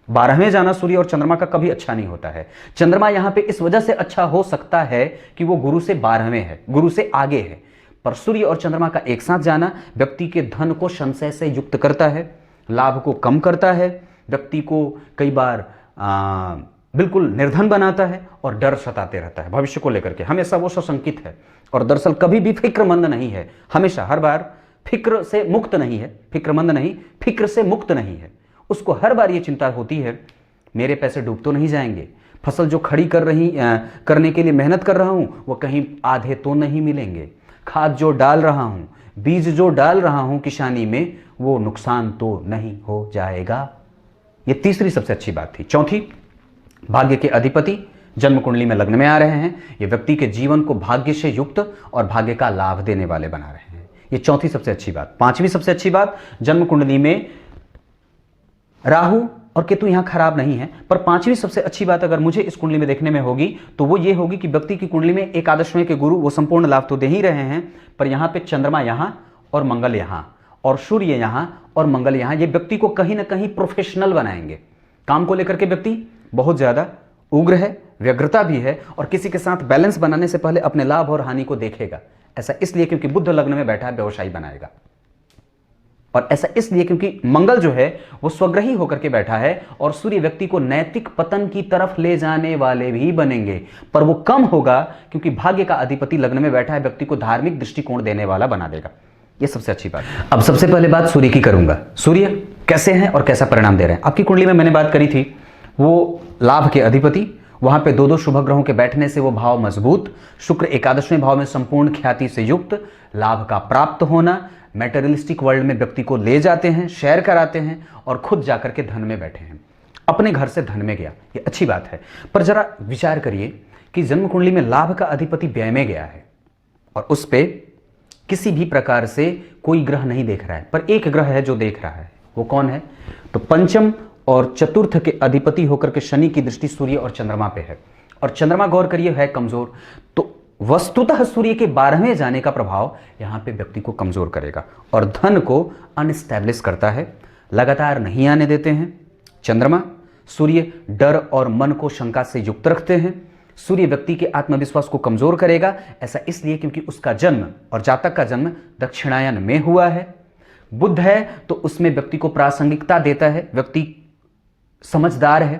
12वें जाना सूर्य और चंद्रमा का कभी अच्छा नहीं होता है। चंद्रमा यहां पे इस वजह से अच्छा हो सकता है कि वो गुरु से 12वें है, गुरु से आगे है, पर सूर्य और चंद्रमा का एक साथ जाना व्यक्ति के धन को संशय से युक्त करता है, लाभ को कम करता है, व्यक्ति को कई बार बिल्कुल निर्धन बनाता है और डर सताते रहता है भविष्य को लेकर के। हमेशा वो सशंकित है और दरअसल कभी भी फिक्रमंद नहीं है, हमेशा हर बार फिक्र से मुक्त नहीं है, फिक्रमंद नहीं, फिक्र से मुक्त नहीं है। उसको हर बार ये चिंता होती है मेरे पैसे डूब तो नहीं जाएंगे, फसल जो खड़ी करने के लिए मेहनत कर रहा हूं वो कहीं आधे तो नहीं मिलेंगे, खाद जो डाल रहा हूं, बीज जो डाल रहा हूं किसानी में, वो नुकसान तो नहीं हो जाएगा। ये तीसरी सबसे अच्छी बात थी। चौथी, भाग्य के अधिपति जन्म कुंडली में लग्न में आ रहे हैं, ये व्यक्ति के जीवन को भाग्य से युक्त और भाग्य का लाभ देने वाले बना रहे हैं। ये चौथी सबसे अच्छी बात। पांचवी सबसे अच्छी बात, जन्म कुंडली में राहु और केतु यहां खराब नहीं है, पर पांचवी सबसे अच्छी बात अगर मुझे इस कुंडली में देखने में होगी तो वो ये होगी कि व्यक्ति की कुंडली में एकादशवें के गुरु वो संपूर्ण लाभ तो दे ही रहे हैं, पर यहां पे चंद्रमा यहां और मंगल यहां और सूर्य यहां और मंगल यहां, ये व्यक्ति को कहीं ना कहीं प्रोफेशनल बनाएंगे। काम को लेकर के व्यक्ति बहुत ज्यादा उग्र है, व्यग्रता भी है, और किसी के साथ बैलेंस बनाने से पहले अपने लाभ और हानि को देखेगा। ऐसा इसलिए क्योंकि बुध लग्न में बैठा है, व्यवसायी बनाएगा। और ऐसा इसलिए क्योंकि मंगल जो है वो स्वग्रही होकर के बैठा है, और सूर्य व्यक्ति को नैतिक पतन की तरफ ले जाने वाले भी बनेंगे, पर वो कम होगा क्योंकि भाग्य का अधिपति लग्न में बैठा है, व्यक्ति को धार्मिक दृष्टिकोण देने वाला बना देगा। ये सबसे अच्छी बात। अब सबसे पहले बात सूर्य की करूंगा। सूर्य कैसे हैं और कैसा परिणाम दे रहे हैं? आपकी कुंडली में मैंने बात करी थी, वो लाभ के अधिपति, वहां पे दो दो शुभ ग्रहों के बैठने से वो भाव मजबूत, शुक्र एकादशवें भाव में संपूर्ण ख्याति से युक्त, लाभ का प्राप्त होना, मैटेरियलिस्टिक वर्ल्ड में व्यक्ति को ले जाते हैं, शेयर कराते हैं, और खुद जाकर के धन में बैठे हैं, अपने घर से धन में गया, ये अच्छी बात है। पर जरा विचार करिए कि जन्म कुंडली में लाभ का अधिपति व्यय में गया है और उस पे किसी भी प्रकार से कोई ग्रह नहीं देख रहा है, पर एक ग्रह है जो देख रहा है। वो कौन है? तो पंचम और चतुर्थ के अधिपति होकर के शनि की दृष्टि सूर्य और चंद्रमा पे है, और चंद्रमा गौर करिए है कमजोर, तो वस्तुतः सूर्य के 12वें जाने का प्रभाव यहां पे व्यक्ति को कमजोर करेगा और धन को अनस्टैब्लिश करता है, लगातार नहीं आने देते हैं। चंद्रमा, सूर्य डर और मन को शंका से युक्त रखते हैं। सूर्य व्यक्ति के आत्मविश्वास को कमजोर करेगा, ऐसा इसलिए क्योंकि उसका जन्म और जातक का जन्म दक्षिणायन में हुआ है। बुध है तो उसमें व्यक्ति को प्रासंगिकता देता है, व्यक्ति समझदार है,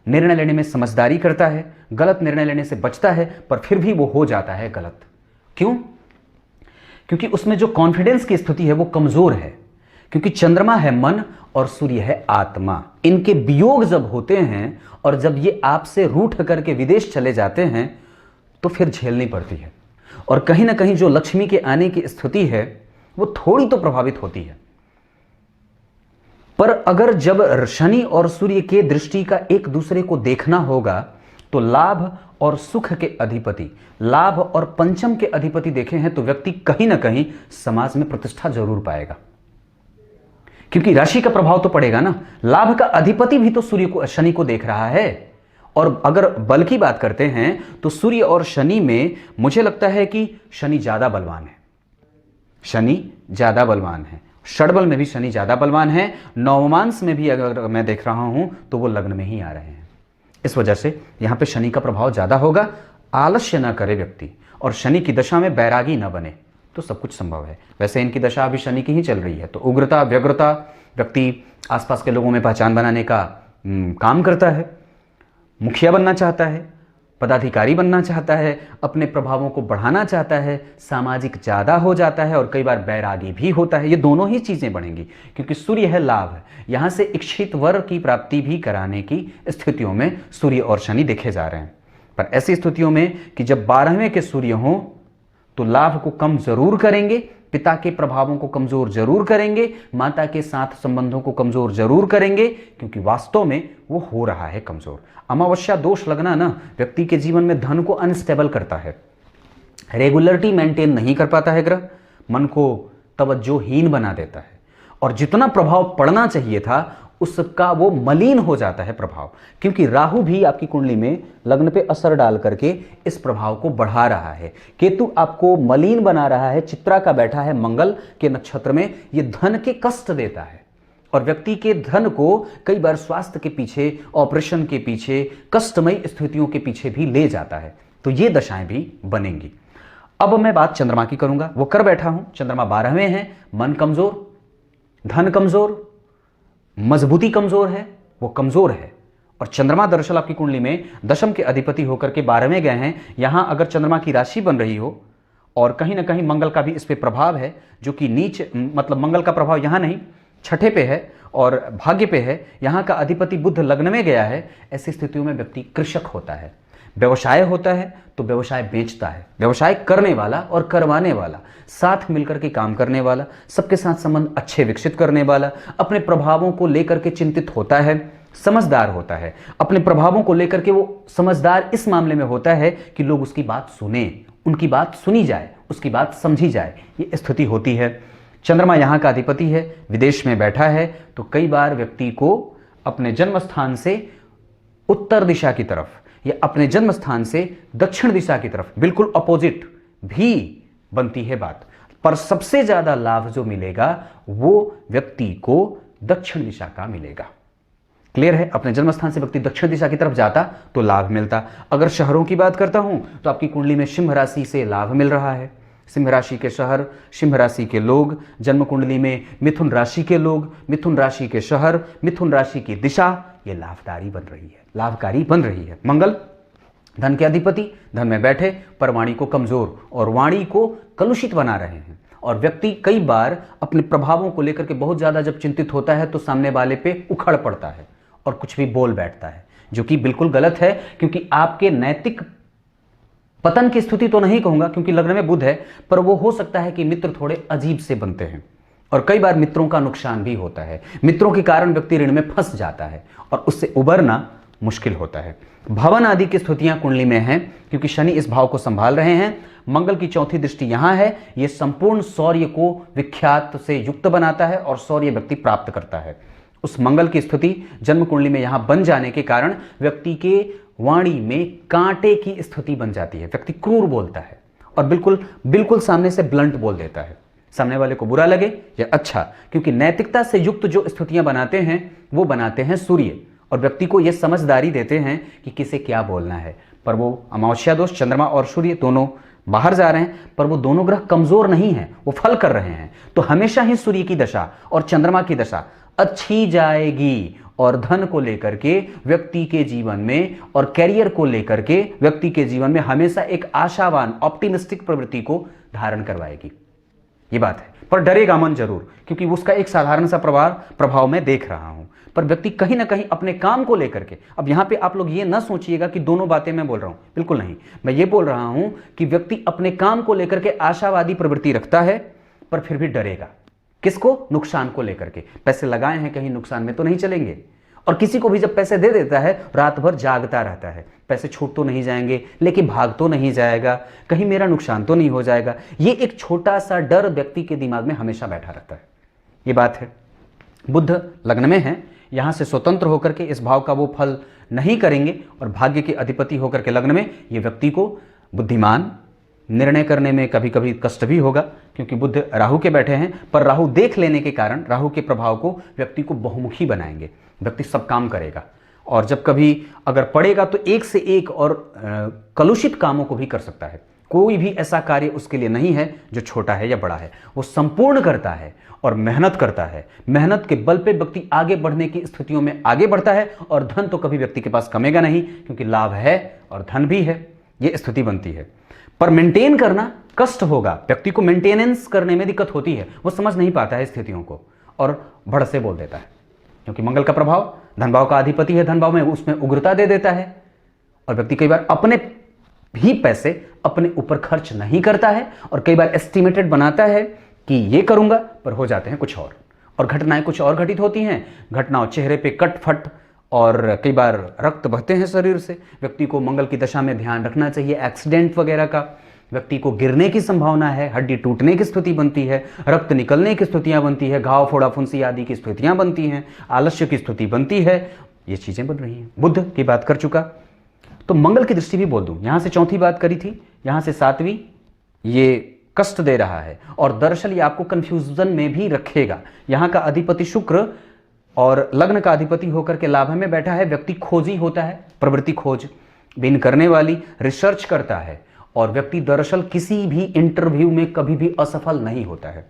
निर्णय लेने में समझदारी करता है, गलत निर्णय लेने से बचता है, पर फिर भी वो हो जाता है गलत। क्यों? क्योंकि उसमें जो कॉन्फिडेंस की स्थिति है वो कमजोर है, क्योंकि चंद्रमा है मन और सूर्य है आत्मा। इनके वियोग जब होते हैं और जब ये आपसे रूठ करके विदेश चले जाते हैं तो फिर झेलनी पड़ती है, और कहीं ना कहीं जो लक्ष्मी के आने की स्थिति है वो थोड़ी तो प्रभावित होती है। पर अगर जब शनि और सूर्य के दृष्टि का एक दूसरे को देखना होगा तो लाभ और सुख के अधिपति, लाभ और पंचम के अधिपति देखे हैं तो व्यक्ति कहीं ना कहीं समाज में प्रतिष्ठा जरूर पाएगा, क्योंकि राशि का प्रभाव तो पड़ेगा ना। लाभ का अधिपति भी तो सूर्य को, शनि को देख रहा है। और अगर बल की बात करते हैं तो सूर्य और शनि में मुझे लगता है कि शनि ज्यादा बलवान है, शनि ज्यादा बलवान है। षडबल में भी शनि ज्यादा बलवान है, नवमांश में भी अगर मैं देख रहा हूं तो वो लग्न में ही आ रहे हैं। इस वजह से यहां पे शनि का प्रभाव ज्यादा होगा। आलस्य ना करे व्यक्ति और शनि की दशा में बैरागी ना बने तो सब कुछ संभव है। वैसे इनकी दशा अभी शनि की ही चल रही है, तो उग्रता, व्यग्रता, व्यक्ति आसपास के लोगों में पहचान बनाने का काम करता है, मुखिया बनना चाहता है, पदाधिकारी बनना चाहता है, अपने प्रभावों को बढ़ाना चाहता है, सामाजिक ज़्यादा हो जाता है और कई बार बैरागी भी होता है। ये दोनों ही चीज़ें बढ़ेंगी क्योंकि सूर्य है लाभ है। यहाँ से इच्छित वर की प्राप्ति भी कराने की स्थितियों में सूर्य और शनि देखे जा रहे हैं। पर ऐसी स्थितियों में कि जब 12वें के सूर्य हों तो लाभ को कम जरूर करेंगे, पिता के प्रभावों को कमजोर जरूर करेंगे, माता के साथ संबंधों को कमजोर जरूर करेंगे क्योंकि वास्तव में वो हो रहा है कमजोर। अमावस्या दोष लगना ना व्यक्ति के जीवन में धन को अनस्टेबल करता है, रेगुलरिटी मेंटेन नहीं कर पाता है ग्रह, मन को तवज्जोहीन बना देता है और जितना प्रभाव पड़ना चाहिए था उसका वो मलिन हो जाता है प्रभाव, क्योंकि राहु भी आपकी कुंडली में लग्न पे असर डाल करके इस प्रभाव को बढ़ा रहा है। केतु आपको मलिन बना रहा है, चित्रा का बैठा है मंगल के नक्षत्र में, ये धन के कष्ट देता है और व्यक्ति के धन को कई बार स्वास्थ्य के पीछे, ऑपरेशन के पीछे, कष्टमयी स्थितियों के पीछे भी ले जाता है। तो ये दशाएं भी बनेंगी। अब मैं बात चंद्रमा की करूंगा, वो कर बैठा हूं। चंद्रमा 12वें हैं, मन कमजोर, धन कमजोर, मजबूती कमजोर है, वो कमजोर है। और चंद्रमा दरअसल आपकी कुंडली में दशम के अधिपति होकर के 12वें गए हैं। यहां अगर चंद्रमा की राशि बन रही हो और कहीं ना कहीं मंगल का भी इस पे प्रभाव है, जो कि नीच मतलब मंगल का प्रभाव यहां नहीं, छठे पे है और भाग्य पे है, यहां का अधिपति बुध लग्न में गया है। ऐसी स्थितियों में व्यक्ति कृषक होता है, व्यवसाय होता है तो व्यवसाय बेचता है, व्यवसाय करने वाला और करवाने वाला, साथ मिलकर के काम करने वाला, सबके साथ संबंध अच्छे विकसित करने वाला, अपने प्रभावों को लेकर के चिंतित होता है, समझदार होता है। अपने प्रभावों को लेकर के वो समझदार इस मामले में होता है कि लोग उसकी बात सुने, उनकी बात सुनी जाए, उसकी बात समझी जाए, ये स्थिति होती है। चंद्रमा यहाँ का अधिपति है, विदेश में बैठा है, तो कई बार व्यक्ति को अपने जन्म स्थान से उत्तर दिशा की तरफ या अपने जन्म स्थान से दक्षिण दिशा की तरफ बिल्कुल अपोजिट भी बनती है बात। पर सबसे ज्यादा लाभ जो मिलेगा वो व्यक्ति को दक्षिण दिशा का मिलेगा। क्लियर है? अपने जन्म स्थान से व्यक्ति दक्षिण दिशा की तरफ जाता तो लाभ मिलता। अगर शहरों की बात करता हूं तो आपकी कुंडली में सिंह राशि से लाभ मिल रहा है। सिंह राशि के शहर, सिंह राशि के लोग, जन्म कुंडली में मिथुन राशि के लोग, मिथुन राशि के शहर, मिथुन राशि की दिशा, ये लाभकारी बन रही है, लाभकारी बन रही है। मंगल धन के अधिपति धन में बैठे पर वाणी को कमजोर और वाणी को कलुषित बना रहे हैं और व्यक्ति कई बार अपने प्रभावों को लेकर के बहुत ज्यादा जब चिंतित होता है तो सामने वाले पे उखड़ पड़ता है और कुछ भी बोल बैठता है, जो कि बिल्कुल गलत है। क्योंकि आपके नैतिक पतन की स्थिति तो नहीं कहूंगा क्योंकि लग्न में बुध है, पर वो हो सकता है कि मित्र थोड़े अजीब से बनते हैं और कई बार मित्रों का नुकसान भी होता है। मित्रों के कारण व्यक्ति ऋण में फंस जाता है और उससे उबरना मुश्किल होता है। भवन आदि की स्थितियां कुंडली में हैं क्योंकि शनि इस भाव को संभाल रहे हैं। मंगल की चौथी दृष्टि यहां है, यह संपूर्ण शौर्य को विख्यात से युक्त बनाता है और शौर्य व्यक्ति प्राप्त करता है। उस मंगल की स्थिति जन्म कुंडली में यहां बन जाने के कारण व्यक्ति के वाणी में कांटे की स्थिति बन जाती है। व्यक्ति क्रूर बोलता है और बिल्कुल सामने से ब्लंट बोल देता है, सामने वाले को बुरा लगे या अच्छा, क्योंकि नैतिकता से युक्त जो स्थितियां बनाते हैं वो बनाते हैं सूर्य और व्यक्ति को यह समझदारी देते हैं कि किसे क्या बोलना है। पर वो अमावस्या दोष चंद्रमा और सूर्य दोनों बाहर जा रहे हैं, पर वो दोनों ग्रह कमजोर नहीं हैं, वो फल कर रहे हैं। तो हमेशा ही सूर्य की दशा और चंद्रमा की दशा अच्छी जाएगी और धन को लेकर के व्यक्ति के जीवन में और कैरियर को लेकर के व्यक्ति के जीवन में हमेशा एक आशावान ऑप्टिमिस्टिक प्रवृत्ति को धारण करवाएगी। ये बात है, पर डरेगा मन जरूर, क्योंकि उसका एक साधारण सा प्रभाव मैं देख रहा हूं। पर व्यक्ति कहीं ना कहीं अपने काम को लेकर के, अब यहां पे आप लोग ये ना सोचिएगा कि दोनों बातें मैं बोल रहा हूं, बिल्कुल नहीं। मैं ये बोल रहा हूं कि व्यक्ति अपने काम को लेकर के आशावादी प्रवृत्ति रखता है पर फिर भी डरेगा। किसको? नुकसान को लेकर के। पैसे लगाए हैं, कहीं नुकसान में तो नहीं चलेंगे। और किसी को भी जब पैसे दे देता है रात भर जागता रहता है, पैसे छूट तो नहीं जाएंगे, लेकिन भाग तो नहीं जाएगा, कहीं मेरा नुकसान तो नहीं हो जाएगा। ये एक छोटा सा डर व्यक्ति के दिमाग में हमेशा बैठा रहता है। ये बात है। बुध लग्न में है, यहां से स्वतंत्र होकर के इस भाव का वो फल नहीं करेंगे और भाग्य के अधिपति होकर के लग्न में ये व्यक्ति को बुद्धिमान, निर्णय करने में कभी कभी कष्ट भी होगा क्योंकि बुध राहु के बैठे हैं, पर राहु देख लेने के कारण राहु के प्रभाव को व्यक्ति को बहुमुखी बनाएंगे। व्यक्ति सब काम करेगा और जब कभी अगर पड़ेगा तो एक से एक और कलुषित कामों को भी कर सकता है। कोई भी ऐसा कार्य उसके लिए नहीं है जो छोटा है या बड़ा है। वो संपूर्ण करता है और मेहनत करता है। मेहनत के बल पे व्यक्ति आगे बढ़ने की स्थितियों में आगे बढ़ता है, और धन तो कभी व्यक्ति के पास कमेगा नहीं, क्योंकि लाभ है और धन भी है, ये स्थिति बनती है। पर मेंटेन करना कष्ट होगा, व्यक्ति को मेंटेनेंस करने में दिक्कत होती है, वो समझ नहीं पाता है स्थितियों को और भड़ से बोल देता है, क्योंकि मंगल का प्रभाव धन भाव का अधिपति है, धन भाव में उसमें उग्रता दे देता है, और व्यक्ति कई बार अपने ही पैसे अपने ऊपर खर्च नहीं करता है, और कई बार एस्टिमेटेड बनाता है कि ये करूंगा, पर हो जाते हैं कुछ और घटनाएं कुछ और घटित होती हैं। घटनाओं चेहरे पे कट फट, और कई बार रक्त बहते हैं शरीर से। व्यक्ति को मंगल की दशा में ध्यान रखना चाहिए एक्सीडेंट वगैरह का। व्यक्ति को गिरने की संभावना है, हड्डी टूटने की स्थिति बनती है, रक्त निकलने की स्थितियां बनती है, घाव फोड़ा फुंसी आदि की स्थितियां बनती हैं, आलस्य की स्थिति बनती है, ये चीजें बन रही हैं। बुध की बात कर चुका, तो मंगल की दृष्टि भी बोल दूं। यहां से चौथी बात करी थी, यहां से सातवीं, ये कष्ट दे रहा है, और दरअसल ये आपको कंफ्यूजन में भी रखेगा। यहां का अधिपति शुक्र और लग्न का अधिपति होकर के लाभ में बैठा है। व्यक्ति खोजी होता है, प्रवृत्ति खोज बिन करने वाली, रिसर्च करता है, और व्यक्ति दरअसल किसी भी इंटरव्यू में कभी भी असफल नहीं होता है,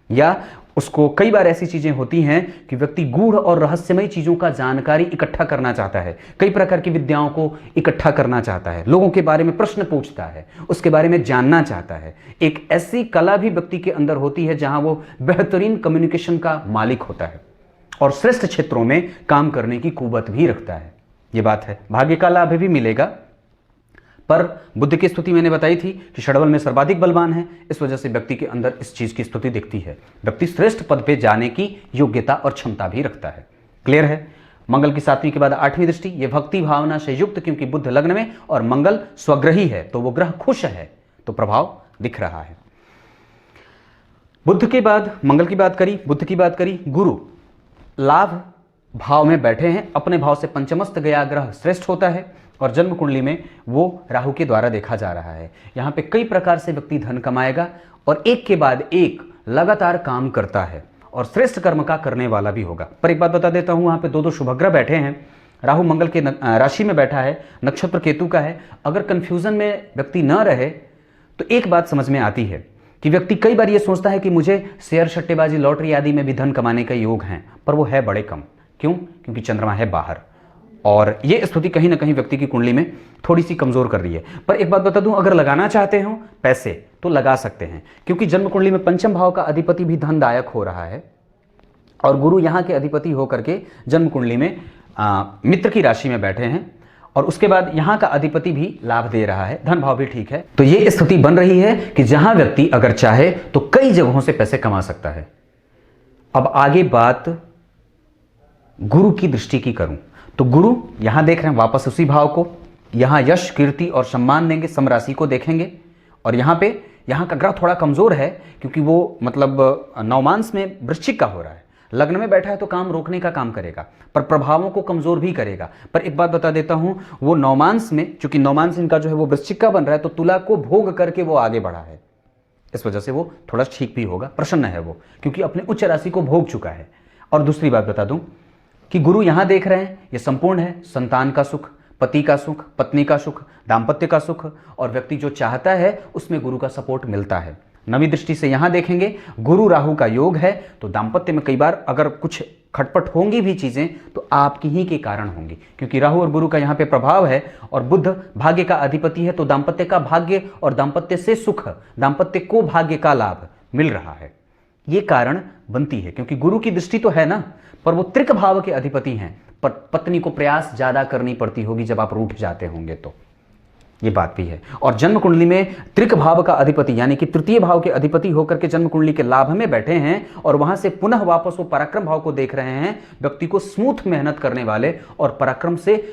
या उसको कई बार ऐसी चीजें होती हैं कि व्यक्ति गूढ़ और रहस्यमय चीजों का जानकारी इकट्ठा करना चाहता है, कई प्रकार की विद्याओं को इकट्ठा करना चाहता है, लोगों के बारे में प्रश्न पूछता है, उसके बारे में जानना चाहता है। एक ऐसी कला भी व्यक्ति के अंदर होती है जहां वो बेहतरीन कम्युनिकेशन का मालिक होता है और श्रेष्ठ क्षेत्रों में काम करने की कुवत भी रखता है। ये बात है। भाग्य का लाभ भी मिलेगा, पर बुद्ध की स्तुति मैंने बताई थी कि षड्बल में सर्वाधिक बलवान है, इस वजह से व्यक्ति के अंदर इस चीज की स्तुति दिखती है। व्यक्ति श्रेष्ठ पद पे जाने की योग्यता और क्षमता भी रखता है। क्लियर है। मंगल की सातवीं के बाद आठवीं दृष्टि, ये भक्ति भावना से युक्त, क्योंकि बुध लग्न में और मंगल स्वग्रही है, तो वो ग्रह खुश है, तो प्रभाव दिख रहा है। बुध के बाद मंगल की बात करी, बुध की बात करी, गुरु लाभ भाव में बैठे हैं, अपने भाव से पंचमस्त गया ग्रह श्रेष्ठ होता है, और जन्म कुंडली में वो राहु के द्वारा देखा जा रहा है। यहां पे कई प्रकार से व्यक्ति धन कमाएगा, और एक के बाद एक लगातार काम करता है, और श्रेष्ठ कर्म का करने वाला भी होगा। पर एक बात बता देता हूं, वहां पे दो शुभग्रह बैठे हैं। राहु मंगल के राशि में बैठा है, नक्षत्र केतु का है। अगर कंफ्यूजन में व्यक्ति न रहे तो एक बात समझ में आती है कि व्यक्ति कई बार ये सोचता है कि मुझे शेयर, सट्टेबाजी, लॉटरी आदि में भी धन कमाने का योग है, पर वो है बड़े कम। क्यों? क्योंकि चंद्रमा है बाहर, और ये स्थिति कहीं ना कहीं व्यक्ति की कुंडली में थोड़ी सी कमजोर कर रही है। पर एक बात बता दूं, अगर लगाना चाहते हो पैसे तो लगा सकते हैं, क्योंकि जन्म कुंडली में पंचम भाव का अधिपति भी धनदायक हो रहा है, और गुरु यहां के अधिपति होकर के जन्म कुंडली में मित्र की राशि में बैठे हैं, और उसके बाद यहां का अधिपति भी लाभ दे रहा है, धन भाव भी ठीक है। तो ये स्थिति बन रही है कि जहां व्यक्ति अगर चाहे तो कई जगहों से पैसे कमा सकता है। अब आगे बात गुरु की दृष्टि की करूं, तो गुरु यहां देख रहे हैं वापस उसी भाव को, यहां यश, कीर्ति और सम्मान देंगे, समराशि को देखेंगे, और यहां का ग्रह थोड़ा कमजोर है, क्योंकि वो मतलब नवमांश में वृश्चिक का हो रहा है, लग्न में बैठा है, तो काम रोकने का काम करेगा, पर प्रभावों को कमजोर भी करेगा। पर एक बात बता देता हूं, वो नवमांश में, चूंकि नवमांश इनका जो है वो वृश्चिक का बन रहा है, तो तुला को भोग करके वो आगे बढ़ा है, इस वजह से वो थोड़ा ठीक भी होगा, प्रसन्न है वो, क्योंकि अपने उच्च राशि को भोग चुका है। और दूसरी बात बता दूं कि गुरु यहां देख रहे हैं, ये संपूर्ण है, संतान का सुख, पति का सुख, पत्नी का सुख, दाम्पत्य का सुख, और व्यक्ति जो चाहता है उसमें गुरु का सपोर्ट मिलता है। नवी दृष्टि से यहां देखेंगे, गुरु राहु का योग है, तो दाम्पत्य में कई बार अगर कुछ खटपट होंगी भी चीजें तो आपकी ही के कारण होंगी, क्योंकि राहु और गुरु का यहां पे प्रभाव है, और बुध भाग्य का अधिपति है, तो दाम्पत्य का भाग्य और दाम्पत्य से सुख, दाम्पत्य को भाग्य का लाभ मिल रहा है। ये कारण बनती है, क्योंकि गुरु की दृष्टि तो है ना, पर वो त्रिक भाव के अधिपति हैं, पर पत्नी को प्रयास ज्यादा करनी पड़ती होगी जब आप रूठ जाते होंगे, तो ये बात भी है। और जन्म कुंडली में त्रिक भाव का अधिपति यानी कि तृतीय भाव के अधिपति होकर के जन्म कुंडली के लाभ में बैठे हैं, और वहां से पुनः वापस वो पराक्रम भाव को देख रहे हैं। व्यक्ति को स्मूथ मेहनत करने वाले और पराक्रम से,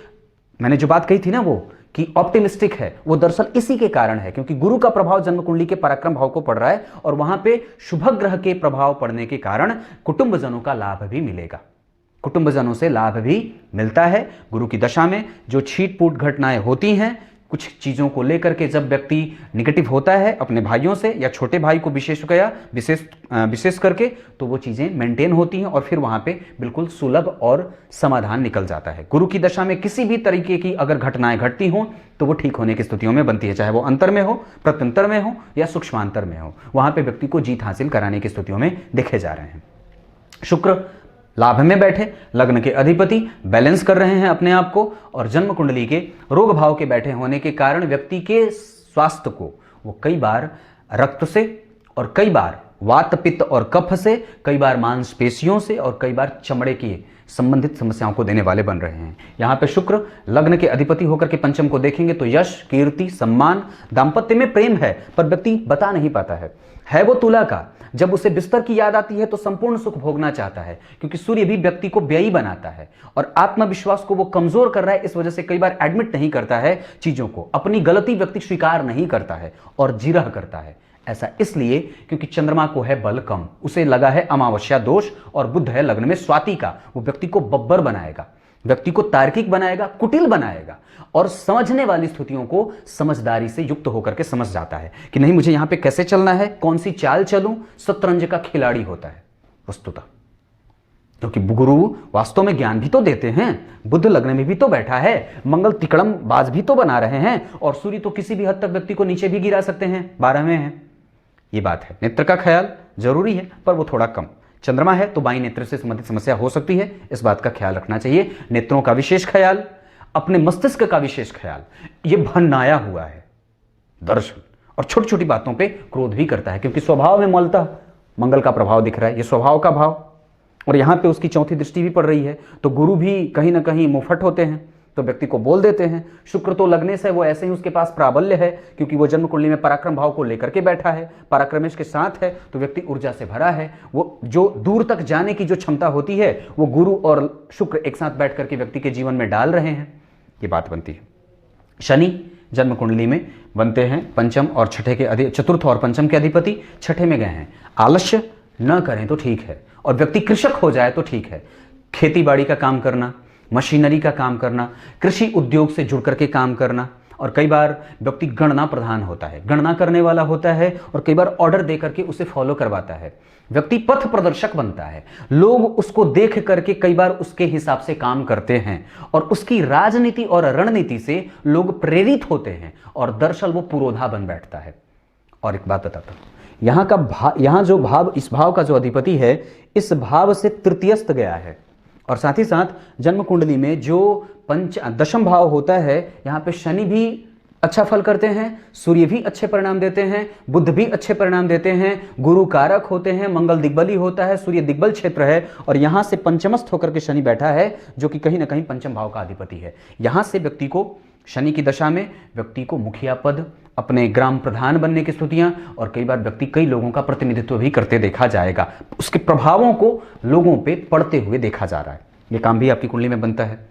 मैंने जो बात कही थी ना वो कि ऑप्टिमिस्टिक है, वो दरअसल इसी के कारण है, क्योंकि गुरु का प्रभाव जन्म कुंडली के पराक्रम भाव को पड़ रहा है, और वहां पे शुभ ग्रह के प्रभाव पड़ने के कारण कुटुंबजनों का लाभ भी मिलेगा, कुटुंबजनों से लाभ भी मिलता है। गुरु की दशा में जो छीट फूट घटनाएं होती हैं, कुछ चीज़ों को लेकर के जब व्यक्ति निगेटिव होता है अपने भाइयों से या छोटे भाई को विशेष करके, तो वो चीज़ें मेंटेन होती हैं और फिर वहाँ पे बिल्कुल सुलभ और समाधान निकल जाता है। गुरु की दशा में किसी भी तरीके की अगर घटनाएं घटती हों तो वो ठीक होने की स्थितियों में बनती है, चाहे वो अंतर में हो, प्रत्यंतर में हो या सूक्ष्मांतर में हो, वहाँ पे व्यक्ति को जीत हासिल कराने की स्थितियों में देखे जा रहे हैं। शुक्र लाभ में बैठे, लग्न के अधिपति बैलेंस कर रहे हैं अपने आप को, और जन्म कुंडली के रोग भाव के बैठे होने के कारण व्यक्ति के स्वास्थ्य को वो कई बार रक्त से और कई बार वात पित्त और कफ से, कई बार मांसपेशियों से और कई बार चमड़े की संबंधित समस्याओं को देने वाले बन रहे हैं। यहाँ पे शुक्र लग्न के अधिपति होकर के पंचम को देखेंगे तो यश, कीर्ति, सम्मान, दाम्पत्य में प्रेम है पर व्यक्ति बता नहीं पाता है वो तुला का। जब उसे बिस्तर की याद आती है तो संपूर्ण सुख भोगना चाहता है, क्योंकि सूर्य भी व्यक्ति को व्ययी बनाता है और आत्मविश्वास को वो कमजोर कर रहा है। इस वजह से कई बार एडमिट नहीं करता है चीजों को, अपनी गलती व्यक्ति स्वीकार नहीं करता है और जिरह करता है। ऐसा इसलिए क्योंकि चंद्रमा को है बल कम, उसे लगा है अमावस्या दोष, और बुध है लग्न में स्वाति का। वो व्यक्ति को बब्बर बनाएगा, व्यक्ति को तार्किक बनाएगा, कुटिल बनाएगा और समझने वाली स्थितियों को समझदारी से युक्त होकर के समझ जाता है कि नहीं मुझे यहां पे कैसे चलना है, कौन सी चाल चलूं। शतरंज का खिलाड़ी होता है वस्तुतः, क्योंकि गुरु वास्तव में ज्ञान भी तो देते हैं। बुध लग्न में भी तो बैठा है, मंगल तिकड़म बाज भी तो बना रहे हैं, और सूर्य तो किसी भी हद तक व्यक्ति को नीचे भी गिरा सकते हैं, 12वें हैं। ये बात है। नेत्र का ख्याल जरूरी है पर वो थोड़ा कम। चंद्रमा है तो बाईं नेत्र से संबंधित समस्या हो सकती है, इस बात का ख्याल रखना चाहिए। नेत्रों का विशेष ख्याल, अपने मस्तिष्क का विशेष ख्याल। ये भन्नाया हुआ है दर्शन, और छोटी छोटी बातों पे क्रोध भी करता है, क्योंकि स्वभाव में मूलतः मंगल का प्रभाव दिख रहा है, ये स्वभाव का भाव, और यहां पे उसकी चौथी दृष्टि भी पड़ रही है। तो गुरु भी कहीं ना कहीं मुफट होते हैं तो व्यक्ति को बोल देते हैं। शुक्र तो लगने से वो ऐसे ही उसके पास प्राबल्य है, क्योंकि वो जन्म कुंडली में पराक्रम भाव को लेकर के बैठा है, पराक्रमेश के साथ है, तो व्यक्ति ऊर्जा से भरा है। वो जो दूर तक जाने की जो क्षमता होती है वो गुरु और शुक्र एक साथ बैठ करके व्यक्ति के जीवन में डाल रहे हैं, ये बात बनती है। शनि जन्म कुंडली में बनते हैं पंचम और छठे के चतुर्थ और पंचम के अधिपति छठे में गए हैं। आलस्य न करें तो ठीक है, और व्यक्ति कृषक हो जाए तो ठीक है। खेती बाड़ी का काम करना, मशीनरी का काम करना, कृषि उद्योग से जुड़ करके काम करना, और कई बार व्यक्ति गणना प्रधान होता है, गणना करने वाला होता है, और कई बार ऑर्डर दे करके उसे फॉलो करवाता है। व्यक्ति पथ प्रदर्शक बनता है, लोग उसको देख करके कई बार उसके हिसाब से काम करते हैं, और उसकी राजनीति और रणनीति से लोग प्रेरित होते हैं, और दरअसल वो पुरोधा बन बैठता है। और एक बात बताता हूं, यहाँ जो भाव, इस भाव का जो अधिपति है, इस भाव से तृतीयस्थ गया है, और साथ ही साथ जन्म कुंडली में जो दशम भाव होता है, यहाँ पे शनि भी अच्छा फल करते हैं, सूर्य भी अच्छे परिणाम देते हैं, बुध भी अच्छे परिणाम देते हैं, गुरु कारक होते हैं, मंगल दिग्बली होता है, सूर्य दिग्बल क्षेत्र है, और यहां से पंचमस्थ होकर के शनि बैठा है, जो कि कहीं ना कहीं पंचम भाव का अधिपति है। यहां से व्यक्ति को शनि की दशा में व्यक्ति को मुखिया पद, अपने ग्राम प्रधान बनने की स्थितियां, और कई बार व्यक्ति कई लोगों का प्रतिनिधित्व भी करते देखा जाएगा। उसके प्रभावों को लोगों पे पड़ते हुए देखा जा रहा है। यह काम भी आपकी कुंडली में बनता है।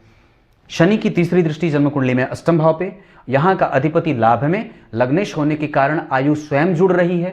शनि की तीसरी दृष्टि जन्म कुंडली में अष्टम भाव पे, यहां का अधिपति लाभ में लग्नेश होने के कारण आयु स्वयं जुड़ रही है,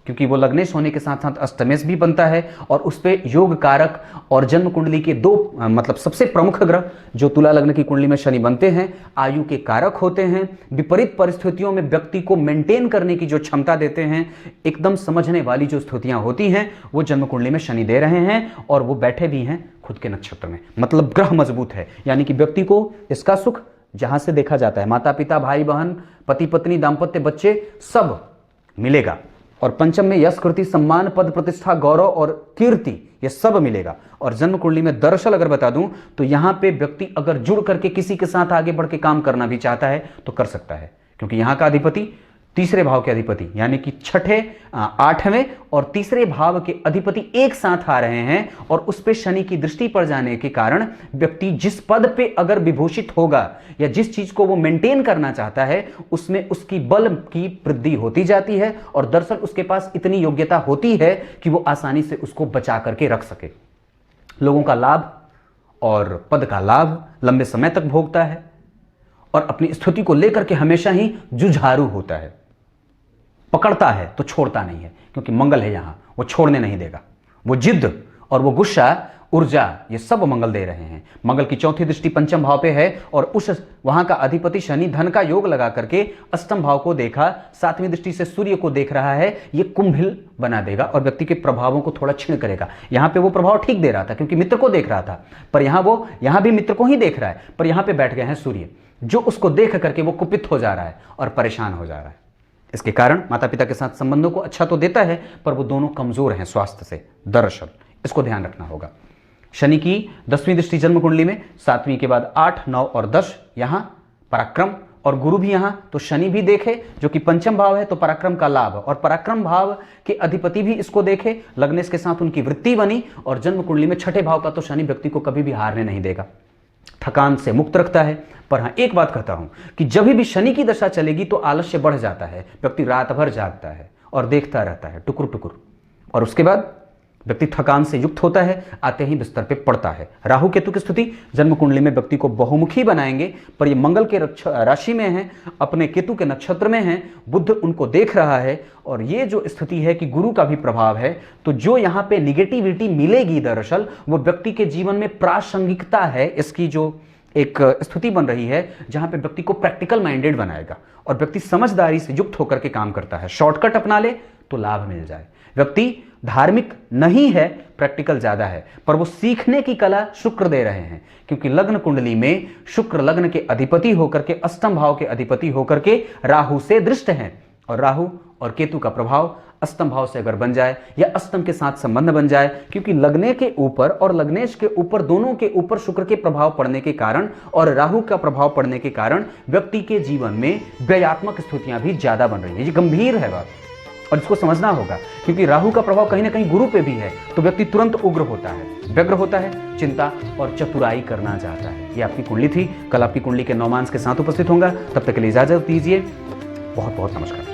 क्योंकि वो लग्नेश होने के साथ साथ अष्टमेश भी बनता है, और उस पे योग कारक और जन्म कुंडली के दो मतलब सबसे प्रमुख ग्रह जो तुला लग्न की कुंडली में शनि बनते हैं, आयु के कारक होते हैं। विपरीत परिस्थितियों में व्यक्ति को मेंटेन करने की जो क्षमता देते हैं, एकदम समझने वाली जो स्थितियां होती हैं, वो जन्म कुंडली में शनि दे रहे हैं, और वो बैठे भी हैं खुद के नक्षत्र में, मतलब ग्रह मजबूत है। यानी कि व्यक्ति को इसका सुख जहां से देखा जाता है, माता पिता, भाई बहन, पति पत्नी, दाम्पत्य, बच्चे, सब मिलेगा। और पंचम में यश, कृति, सम्मान, पद प्रतिष्ठा, गौरव और कीर्ति, ये सब मिलेगा। और जन्म कुंडली में दरअसल अगर बता दूं तो यहां पे व्यक्ति अगर जुड़ करके किसी के साथ आगे बढ़ के काम करना भी चाहता है तो कर सकता है, क्योंकि यहां का अधिपति तीसरे भाव के अधिपति यानी कि छठे, आठवें और तीसरे भाव के अधिपति एक साथ आ रहे हैं, और उस पे शनि की दृष्टि पड़ जाने के कारण व्यक्ति जिस पद पे अगर विभूषित होगा या जिस चीज को वो मेंटेन करना चाहता है, उसमें उसकी बल की वृद्धि होती जाती है, और दरअसल उसके पास इतनी योग्यता होती है कि वो आसानी से उसको बचा करके रख सके। लोगों का लाभ और पद का लाभ लंबे समय तक भोगता है, और अपनी स्थिति को लेकर के हमेशा ही जुझारू होता है। पकड़ता है तो छोड़ता नहीं है, क्योंकि मंगल है यहां, वो छोड़ने नहीं देगा। वो जिद और वो गुस्सा ऊर्जा, ये सब मंगल दे रहे हैं। मंगल की चौथी दृष्टि पंचम भाव पे है और उस वहां का अधिपति शनि धन का योग लगा करके अष्टम भाव को देखा, सातवीं दृष्टि से सूर्य को देख रहा है। ये कुंभिल बना देगा और व्यक्ति के प्रभावों को थोड़ा क्षीण करेगा। यहां पे वो प्रभाव ठीक दे रहा था क्योंकि मित्र को देख रहा था, पर यहां भी मित्र को ही देख रहा है, पर यहां पे बैठ गए हैं सूर्य, जो उसको देख करके वो कुपित हो जा रहा है और परेशान हो जा रहा है। इसके कारण माता पिता के साथ संबंधों को अच्छा तो देता है, पर वो दोनों कमजोर हैं स्वास्थ्य से, दरअसल इसको ध्यान रखना होगा। शनि की 10वीं दृष्टि जन्म कुंडली में, 7वीं के बाद 8, 9 और 10 यहां पराक्रम, और गुरु भी यहां, तो शनि भी देखे जो कि पंचम भाव है, तो पराक्रम का लाभ, और पराक्रम भाव के अधिपति भी इसको देखे, लग्नेश के साथ उनकी वृत्ति बनी, और जन्म कुंडली में छठे भाव का तो शनि व्यक्ति को कभी भी हारने नहीं देगा, थकान से मुक्त रखता है। पर हाँ, एक बात कहता हूं कि जब भी शनि की दशा चलेगी तो आलस्य बढ़ जाता है, व्यक्ति रात भर जागता है और देखता रहता है टुकुर टुकुर, और उसके बाद व्यक्ति थकान से युक्त होता है, आते ही बिस्तर पे पड़ता है। राहु केतु की स्थिति जन्म कुंडली में व्यक्ति को बहुमुखी बनाएंगे, पर ये मंगल के राशि में है, अपने केतु के नक्षत्र में है, बुध उनको देख रहा है, और ये जो स्थिति है कि गुरु का भी प्रभाव है, तो जो यहाँ पे निगेटिविटी मिलेगी दरअसल वो व्यक्ति के जीवन में प्रासंगिकता है, इसकी जो एक स्थिति बन रही है जहां पे व्यक्ति को प्रैक्टिकल माइंडेड बनाएगा और व्यक्ति समझदारी से युक्त होकर के काम करता है। शॉर्टकट अपना ले तो लाभ मिल जाए। व्यक्ति धार्मिक नहीं है, प्रैक्टिकल ज्यादा है, पर वो सीखने की कला शुक्र दे रहे हैं, क्योंकि लग्न कुंडली में शुक्र लग्न के अधिपति होकर के, अष्टम भाव के अधिपति होकर के राहु से दृष्ट हैं, और राहु और केतु का प्रभाव अष्टम भाव से अगर बन जाए या अष्टम के साथ संबंध बन जाए, क्योंकि लग्ने के ऊपर और लग्नेश के ऊपर, दोनों के ऊपर शुक्र के प्रभाव पड़ने के कारण और राहु का प्रभाव पड़ने के कारण व्यक्ति के जीवन में व्ययात्मक स्थितियां भी ज्यादा बन रही है। ये गंभीर है बात और इसको समझना होगा, क्योंकि राहु का प्रभाव कहीं ना कहीं गुरु पे भी है, तो व्यक्ति तुरंत उग्र होता है, व्यग्र होता है, चिंता और चतुराई करना चाहता है। ये आपकी कुंडली थी। कल आपकी कुंडली के 9 मांस के साथ उपस्थित होगा। तब तक के लिए इजाजत दीजिए। बहुत बहुत नमस्कार।